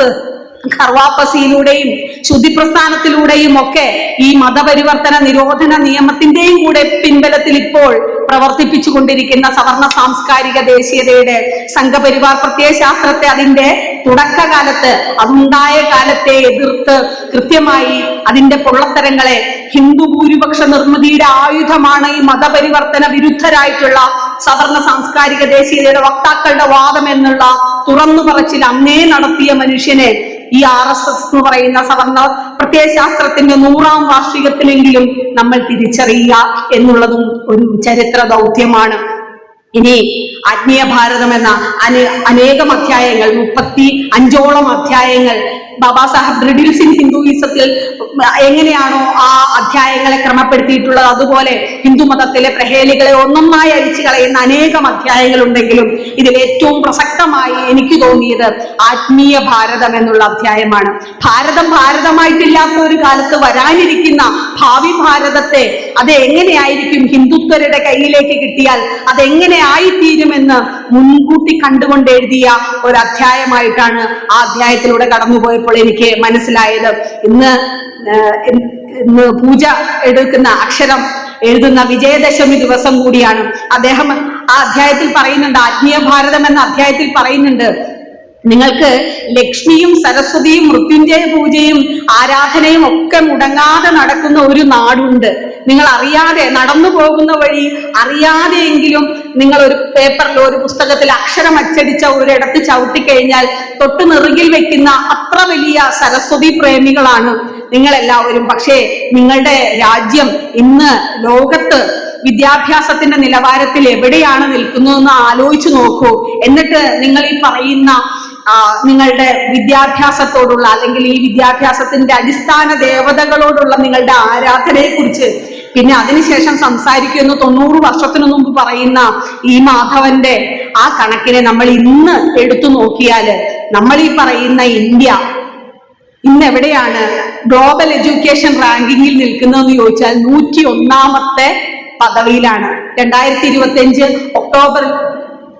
ഖർവാപ്പസിയിലൂടെയും ശുദ്ധിപ്രസ്ഥാനത്തിലൂടെയും ഒക്കെ ഈ മതപരിവർത്തന നിരോധന നിയമത്തിന്റെയും കൂടെ പിൻബലത്തിൽ ഇപ്പോൾ പ്രവർത്തിപ്പിച്ചുകൊണ്ടിരിക്കുന്ന സവർണ സാംസ്കാരിക ദേശീയതയുടെ സംഘപരിവാർ പ്രത്യയശാസ്ത്രത്തെ അതിന്റെ തുടക്കകാലത്ത്, അതുണ്ടായ കാലത്തെ എതിർത്ത് കൃത്യമായി അതിന്റെ പൊള്ളത്തരങ്ങളെ ഹിന്ദു ഭൂരിപക്ഷ നിർമ്മിതിയുടെ ആയുധമാണ് ഈ മതപരിവർത്തന വിരുദ്ധരായിട്ടുള്ള സവർണ സാംസ്കാരിക ദേശീയതയുടെ വക്താക്കളുടെ വാദം എന്നുള്ള തുറന്നു പറച്ചിൽ അന്നേ നടത്തിയ മനുഷ്യനെ ഈ RSS എന്ന് പറയുന്ന സവർണ പ്രത്യയശാസ്ത്രത്തിന്റെ 100ാം വാർഷികത്തിലെങ്കിലും നമ്മൾ തിരിച്ചറിയുക എന്നുള്ളതും ഒരു ചരിത്ര ദൗത്യമാണ്. ഇനി ആത്മീയ ഭാരതം എന്ന അനേകം അധ്യായങ്ങൾ, 35ഓളം അധ്യായങ്ങൾ ബാബാ സാഹബ് റിഡിൽസ് ഇൻ ഹിന്ദുയിസത്തിൽ എങ്ങനെയാണോ ആ അധ്യായങ്ങളെ ക്രമപ്പെടുത്തിയിട്ടുള്ളത്, അതുപോലെ ഹിന്ദു മതത്തിലെ പ്രഹേലികളെ ഒന്നൊന്നായി അരിച്ചു കളയുന്ന അനേകം അധ്യായങ്ങൾ ഉണ്ടെങ്കിലും ഇതിൽ ഏറ്റവും പ്രസക്തമായി എനിക്ക് തോന്നിയത് ആത്മീയ ഭാരതം എന്നുള്ള അധ്യായമാണ്. ഭാരതമായിട്ടില്ലാത്ത ഒരു കാലത്ത് വരാനിരിക്കുന്ന ഭാവി ഭാരതത്തെ അത് എങ്ങനെയായിരിക്കും, ഹിന്ദുത്വരുടെ കയ്യിലേക്ക് കിട്ടിയാൽ അതെങ്ങനെ ആയിത്തീരുമെന്ന് മുൻകൂട്ടി കണ്ടുകൊണ്ട് എഴുതിയ ഒരു അധ്യായമായിട്ടാണ് ആ അധ്യായത്തിലൂടെ കടന്നുപോയപ്പോൾ എനിക്ക് മനസ്സിലായത്. ഇന്ന് പൂജ എടുക്കുന്ന അക്ഷരം എഴുതുന്ന വിജയദശമി ദിവസം കൂടിയാണ്. അദ്ദേഹം ആ അധ്യായത്തിൽ പറയുന്നുണ്ട്, ആത്മീയ ഭാരതം എന്ന അധ്യായത്തിൽ പറയുന്നുണ്ട്, നിങ്ങൾക്ക് ലക്ഷ്മിയും സരസ്വതിയും മൃത്യുഞ്ജയ പൂജയും ആരാധനയും ഒക്കെ മുടങ്ങാതെ നടക്കുന്ന ഒരു നാടുണ്ട്. നിങ്ങൾ അറിയാതെ നടന്നു പോകുന്ന വഴി അറിയാതെയെങ്കിലും നിങ്ങൾ ഒരു പേപ്പറിൽ, ഒരു പുസ്തകത്തിൽ അക്ഷരം അച്ചടിച്ച ഒരിടത്ത് ചവിട്ടിക്കഴിഞ്ഞാൽ തൊട്ട് നെറുകിൽ വെക്കുന്ന അത്ര വലിയ സരസ്വതി പ്രേമികളാണ് നിങ്ങളെല്ലാവരും. പക്ഷേ നിങ്ങളുടെ രാജ്യം ഇന്ന് ലോകത്ത് വിദ്യാഭ്യാസത്തിന്റെ നിലവാരത്തിൽ എവിടെയാണ് നിൽക്കുന്നതെന്ന് ആലോചിച്ചു നോക്കൂ. എന്നിട്ട് നിങ്ങൾ ഈ പറയുന്ന നിങ്ങളുടെ വിദ്യാഭ്യാസത്തോടുള്ള, അല്ലെങ്കിൽ ഈ വിദ്യാഭ്യാസത്തിന്റെ അടിസ്ഥാന ദേവതകളോടുള്ള നിങ്ങളുടെ ആരാധനയെ കുറിച്ച് പിന്നെ അതിനുശേഷം സംസാരിക്കുന്നു. 90 വർഷത്തിനു മുമ്പ് പറയുന്ന ഈ മാധവന്റെ ആ കണക്കിനെ നമ്മൾ ഇന്ന് എടുത്തു നോക്കിയാൽ നമ്മൾ ഈ പറയുന്ന ഇന്ത്യ ഇന്ന് എവിടെയാണ് ഗ്ലോബൽ എഡ്യൂക്കേഷൻ റാങ്കിങ്ങിൽ നിൽക്കുന്നതെന്ന് ചോദിച്ചാൽ 101ാമത്തെ പദവിയിലാണ്. 2025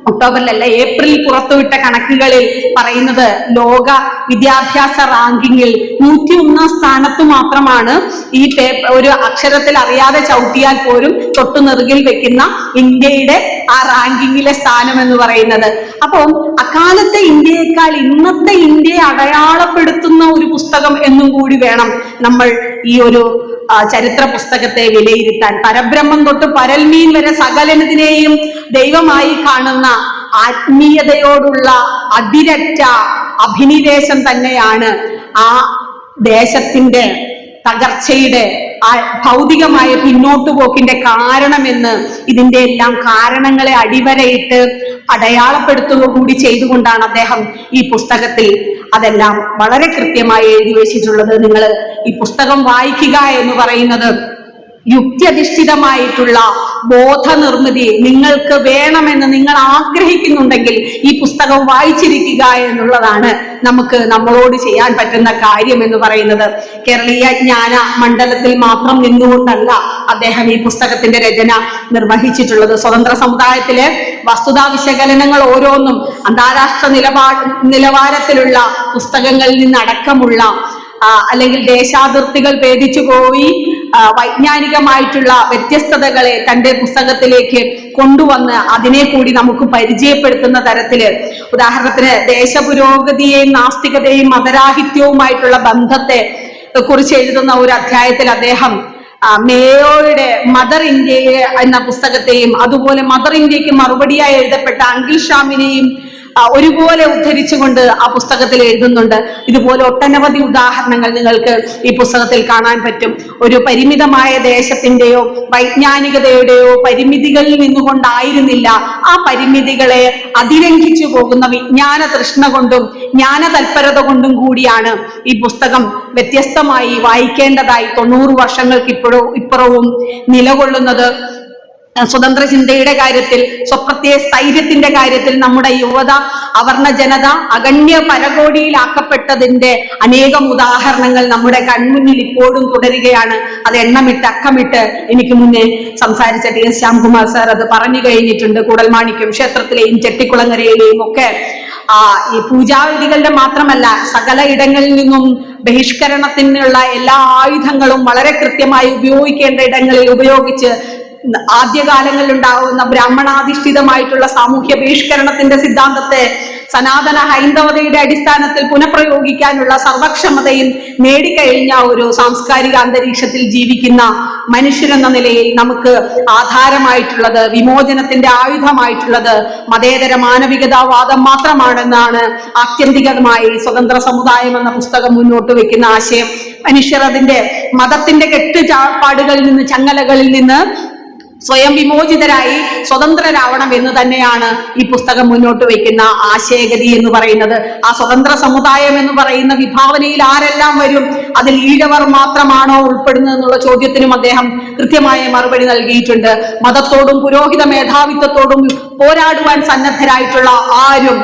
ഒക്ടോബറിലല്ല, ഏപ്രിൽ പുറത്തുവിട്ട കണക്കുകളിൽ പറയുന്നത് ലോക വിദ്യാഭ്യാസ റാങ്കിങ്ങിൽ 101ാം സ്ഥാനത്ത് മാത്രമാണ് ഈ ഒരു അക്ഷരത്തിൽ അറിയാതെ ചവിട്ടിയാൽ പോലും തൊട്ടു നെറുകിൽ വെക്കുന്ന ഇന്ത്യയുടെ ആ റാങ്കിങ്ങിലെ സ്ഥാനം എന്ന് പറയുന്നത്. അപ്പോൾ അക്കാലത്തെ ഇന്ത്യയേക്കാൾ ഇന്നത്തെ ഇന്ത്യയെ അടയാളപ്പെടുത്തുന്ന ഒരു പുസ്തകം എന്നും കൂടി വേണം നമ്മൾ ഈ ഒരു ചരിത്ര പുസ്തകത്തെ വിലയിരുത്താൻ. പരബ്രഹ്മം തൊട്ട് പരൽമീൻ വരെ സകലതിനെയും ദൈവമായി കാണുന്ന ആത്മീയതയോടുള്ള അതിരറ്റ അഭിനിവേശം തന്നെയാണ് ആ ദേശത്തിന്റെ തകർച്ചയുടെ ഭൗതികമായ പിന്നോട്ടുപോക്കിന്റെ കാരണമെന്ന് ഇതിന്റെ എല്ലാം കാരണങ്ങളെ അടിവരയിട്ട് അടയാളപ്പെടുത്തുക കൂടി ചെയ്തുകൊണ്ടാണ് അദ്ദേഹം ഈ പുസ്തകത്തിൽ അതെല്ലാം വളരെ കൃത്യമായി എഴുതി വെച്ചിട്ടുള്ളത്. നിങ്ങൾ ഈ പുസ്തകം വായിക്കുക എന്ന് പറയുന്നത് യുക്തിയധിഷ്ഠിതമായിട്ടുള്ള ബോധനിർമ്മിതി നിങ്ങൾക്ക് വേണമെന്ന് നിങ്ങൾ ആഗ്രഹിക്കുന്നുണ്ടെങ്കിൽ ഈ പുസ്തകം വായിച്ചിരിക്കുക എന്നുള്ളതാണ് നമുക്ക് നമ്മളോട് ചെയ്യാൻ പറ്റുന്ന കാര്യം എന്ന് പറയുന്നത്. കേരളീയ ജ്ഞാന മണ്ഡലത്തിൽ മാത്രം നിന്നുകൊണ്ടല്ല അദ്ദേഹം ഈ പുസ്തകത്തിന്റെ രചന നിർവഹിച്ചിട്ടുള്ളത്. സ്വതന്ത്ര സമുദായത്തിലെ വസ്തുതാ വിശകലനങ്ങൾ ഓരോന്നും അന്താരാഷ്ട്ര നിലവാരത്തിലുള്ള പുസ്തകങ്ങളിൽ നിന്നടക്കമുള്ള അല്ലെങ്കിൽ ദേശാതിർത്തികൾ ഭേദിച്ചു പോയി വൈജ്ഞാനികമായിട്ടുള്ള വ്യത്യസ്തതകളെ തന്റെ പുസ്തകത്തിലേക്ക് കൊണ്ടുവന്ന് അതിനെ കൂടി നമുക്ക് പരിചയപ്പെടുത്തുന്ന തരത്തില്, ഉദാഹരണത്തിന് ദേശപുരോഗതിയെയും നാസ്തികതയും മതരാഹിത്യവുമായിട്ടുള്ള ബന്ധത്തെ കുറിച്ച് എഴുതുന്ന ഒരു അധ്യായത്തിൽ അദ്ദേഹം മേയോയുടെ മദർ ഇന്ത്യ എന്ന പുസ്തകത്തെയും അതുപോലെ മദർ ഇന്ത്യക്ക് മറുപടിയായി എഴുതപ്പെട്ട അങ്കിൾ ഷാമിനെയും ഒരുപോലെ ഉദ്ധരിച്ചുകൊണ്ട് ആ പുസ്തകത്തിൽ എഴുതുന്നുണ്ട്. ഇതുപോലെ ഒട്ടനവധി ഉദാഹരണങ്ങൾ നിങ്ങൾക്ക് ഈ പുസ്തകത്തിൽ കാണാൻ പറ്റും. ഒരു പരിമിതമായ ദേശത്തിന്റെയോ വൈജ്ഞാനികതയുടെയോ പരിമിതികളിൽ നിന്നുകൊണ്ടായിരുന്നില്ല, ആ പരിമിതികളെ അതിലംഘിച്ചു പോകുന്ന വിജ്ഞാന തൃഷ്ണ കൊണ്ടും ജ്ഞാന തൽപരത കൊണ്ടും കൂടിയാണ് ഈ പുസ്തകം വ്യത്യസ്തമായി വായിക്കേണ്ടതായി 90 വർഷങ്ങൾക്ക് ഇപ്പുറവും നിലകൊള്ളുന്നത്. സ്വതന്ത്ര ചിന്തയുടെ കാര്യത്തിൽ, സ്വപ്രത്യയ സ്ഥൈര്യത്തിന്റെ കാര്യത്തിൽ നമ്മുടെ യുവത, അവർണ ജനത അഗണ്യ പരകോടിയിലാക്കപ്പെട്ടതിന്റെ അനേകം ഉദാഹരണങ്ങൾ നമ്മുടെ കൺമുന്നിൽ ഇപ്പോഴും തുടരുകയാണ്. അത് എണ്ണമിട്ട് അക്കമിട്ട് എനിക്ക് മുന്നേ സംസാരിച്ച ടി.എസ്. ശ്യാംകുമാർ സാർ അത് പറഞ്ഞു കഴിഞ്ഞിട്ടുണ്ട്. കൂടൽമാണിക്യം ക്ഷേത്രത്തിലെയും ചെട്ടിക്കുളങ്ങരയിലെയും ഒക്കെ ഈ പൂജാവിധികളുടെ മാത്രമല്ല സകല ഇടങ്ങളിൽ നിന്നും ബഹിഷ്കരണത്തിനുള്ള എല്ലാ ആയുധങ്ങളും വളരെ കൃത്യമായി ഉപയോഗിക്കേണ്ട ഇടങ്ങളിൽ ഉപയോഗിച്ച് ആദ്യകാലങ്ങളിൽ ഉണ്ടാകുന്ന ബ്രാഹ്മണാധിഷ്ഠിതമായിട്ടുള്ള സാമൂഹ്യ ബഹിഷ്കരണത്തിന്റെ സിദ്ധാന്തത്തെ സനാതന ഹൈന്ദവതയുടെ അടിസ്ഥാനത്തിൽ പുനഃപ്രയോഗിക്കാനുള്ള സർവക്ഷമതയും നേടിക്കഴിഞ്ഞ ഒരു സാംസ്കാരിക അന്തരീക്ഷത്തിൽ ജീവിക്കുന്ന മനുഷ്യരെന്ന നിലയിൽ നമുക്ക് ആധാരമായിട്ടുള്ളത്, വിമോചനത്തിന്റെ ആയുധമായിട്ടുള്ളത് മതേതര മാനവികതാവാദം മാത്രമാണെന്നാണ് ആത്യന്തികമായി സ്വതന്ത്ര സമുദായം എന്ന പുസ്തകം മുന്നോട്ട് വെക്കുന്ന ആശയം. മനുഷ്യർ അതിന്റെ മതത്തിന്റെ കെട്ടുചാപ്പാടുകളിൽ നിന്ന്, ചങ്ങലകളിൽ നിന്ന് സ്വയം വിമോചിതരായി സ്വതന്ത്രരാവണം എന്ന് തന്നെയാണ് ഈ പുസ്തകം മുന്നോട്ട് വയ്ക്കുന്ന ആശയഗതി എന്ന് പറയുന്നത്. ആ സ്വതന്ത്ര സമുദായം എന്ന് പറയുന്ന വിഭാവനയിൽ ആരെല്ലാം വരും, അതിൽ ഈഴവർ മാത്രമാണോ ഉൾപ്പെടുന്നത് എന്നുള്ള ചോദ്യത്തിനും അദ്ദേഹം കൃത്യമായ മറുപടി നൽകിയിട്ടുണ്ട്. മതത്തോടും പുരോഹിത മേധാവിത്വത്തോടും പോരാടുവാൻ സന്നദ്ധരായിട്ടുള്ള ആരും,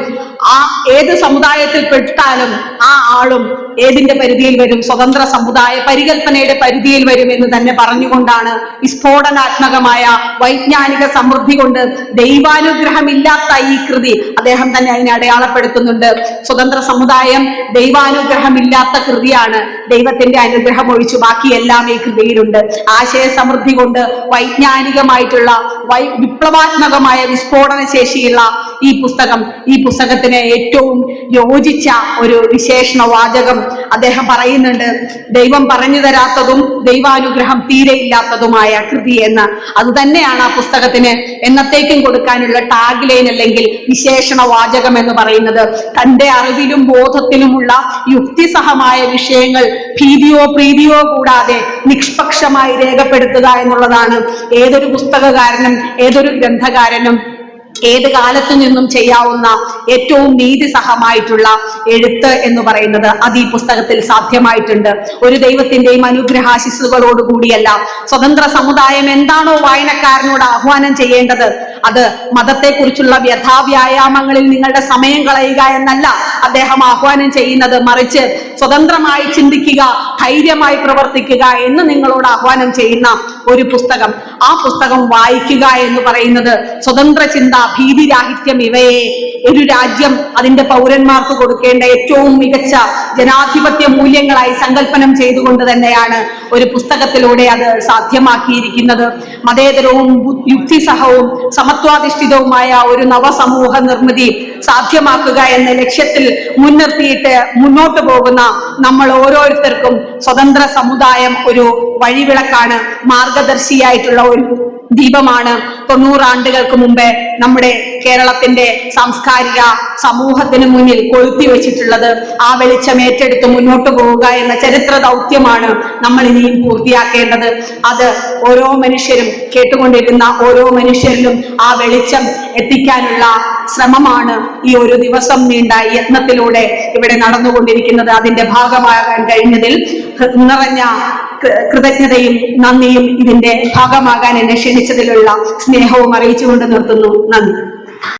ഏത് സമുദായത്തിൽ പെട്ടാലും ആ ആളും ഏതിന്റെ പരിധിയിൽ വരും, സ്വതന്ത്ര സമുദായ പരികല്പനയുടെ പരിധിയിൽ വരും എന്ന് തന്നെ പറഞ്ഞുകൊണ്ടാണ് വിസ്ഫോടനാത്മകമായ വൈജ്ഞാനിക സമൃദ്ധി കൊണ്ട് ദൈവാനുഗ്രഹമില്ലാത്ത ഈ കൃതി അദ്ദേഹം തന്നെ അതിനെ അടയാളപ്പെടുത്തുന്നുണ്ട്. സ്വതന്ത്ര സമുദായം ദൈവാനുഗ്രഹമില്ലാത്ത കൃതിയാണ്. ദൈവത്തിന്റെ അനുഗ്രഹം ഒഴിച്ചു ബാക്കിയെല്ലാം ഈ കൃതിയിലുണ്ട്. ആശയ സമൃദ്ധി കൊണ്ട് വൈജ്ഞാനികമായിട്ടുള്ള വിപ്ലവാത്മകമായ വിസ്ഫോടന ശേഷിയുള്ള ഈ പുസ്തകത്തിന് ഏറ്റവും യോജിച്ച ഒരു വിശേഷണ വാചകം അദ്ദേഹം പറയുന്നുണ്ട്. ദൈവം പറഞ്ഞു തരാത്തതും ദൈവാനുഗ്രഹം തീരെയില്ലാത്തതുമായ കൃതി എന്ന്. അത് തന്നെയാണ് ആ പുസ്തകത്തിന് എന്നത്തേക്കും കൊടുക്കാനുള്ള ടാഗ് ലൈൻ അല്ലെങ്കിൽ വിശേഷണ വാചകം എന്ന് പറയുന്നത്. തന്റെ അറിവിലും ബോധത്തിലുമുള്ള യുക്തിസഹമായ വിഷയങ്ങൾ ഭീതിയോ പ്രീതിയോ കൂടാതെ നിഷ്പക്ഷമായി രേഖപ്പെടുത്തുക എന്നുള്ളതാണ് ഏതൊരു പുസ്തകകാരനും ഏതൊരു ഗ്രന്ഥകാരനും ഏത് കാലത്തു നിന്നും ചെയ്യാവുന്ന ഏറ്റവും നീതിസഹമായിട്ടുള്ള എഴുത്ത് എന്ന് പറയുന്നത്. അത് ഈ പുസ്തകത്തിൽ സാധ്യമായിട്ടുണ്ട്. ഒരു ദൈവത്തിന്റെയും അനുഗ്രഹാശിസ്സുകളോടുകൂടിയല്ല. സ്വതന്ത്ര സമുദായം എന്താണോ വായനക്കാരനോട് ആഹ്വാനം ചെയ്യേണ്ടത്, അത് മതത്തെക്കുറിച്ചുള്ള വ്യഥാവ്യായാമങ്ങളിൽ നിങ്ങളുടെ സമയം കളയുക എന്നല്ല അദ്ദേഹം ആഹ്വാനം ചെയ്യുന്നത്. മറിച്ച് സ്വതന്ത്രമായി ചിന്തിക്കുക, ധൈര്യമായി പ്രവർത്തിക്കുക എന്ന് നിങ്ങളോട് ആഹ്വാനം ചെയ്യുന്ന ഒരു പുസ്തകം. ആ പുസ്തകം വായിക്കുക എന്ന് പറയുന്നത് സ്വതന്ത്ര ചിന്ത, ഭീതിരാഹിത്യം ഇവയെ ഒരു രാജ്യം അതിന്റെ പൗരന്മാർക്ക് കൊടുക്കേണ്ട ഏറ്റവും മികച്ച ജനാധിപത്യ മൂല്യങ്ങളായി സങ്കല്പനം ചെയ്തുകൊണ്ട് തന്നെയാണ് ഒരു പുസ്തകത്തിലൂടെ അത് സാധ്യമാക്കിയിരിക്കുന്നത്. മതേതരവും യുക്തിസഹവും സമത്വാധിഷ്ഠിതവുമായ ഒരു നവസമൂഹ നിർമ്മിതി സാധ്യമാക്കുക എന്ന ലക്ഷ്യത്തിൽ മുൻനിർത്തിയിട്ട് മുന്നോട്ട് പോകുന്ന നമ്മൾ ഓരോരുത്തർക്കും സ്വതന്ത്ര സമുദായം ഒരു വഴിവിളക്കാണ്, മാർഗദർശിയായിട്ടുള്ള ഒരു ദീപമാണ്. 90 ആണ്ടുകൾക്ക് മുമ്പേ നമ്മുടെ കേരളത്തിന്റെ സാംസ്കാരിക സമൂഹത്തിന് മുന്നിൽ കൊളുത്തി വെച്ചിട്ടുള്ളത്. ആ വെളിച്ചം ഏറ്റെടുത്ത് മുന്നോട്ട് പോവുക എന്ന ചരിത്ര ദൗത്യമാണ് നമ്മൾ ഇനിയും പൂർത്തിയാക്കേണ്ടത്. അത് ഓരോ മനുഷ്യരും, കേട്ടുകൊണ്ടിരുന്ന ഓരോ മനുഷ്യരിലും ആ വെളിച്ചം എത്തിക്കാനുള്ള ശ്രമമാണ് ഈ ഒരു ദിവസം നീണ്ട യത്നത്തിലൂടെ ഇവിടെ നടന്നുകൊണ്ടിരിക്കുന്നത്. അതിന്റെ ഭാഗമാകാൻ കഴിഞ്ഞതിൽ നിറഞ്ഞ കൃതജ്ഞതയും നന്ദിയും ഇതിന്റെ ഭാഗമാകാൻ എന്നെ ക്ഷണിച്ചതിലുള്ള സ്നേഹവും അറിയിച്ചുകൊണ്ട് നിർത്തുന്നു. നന്ദി.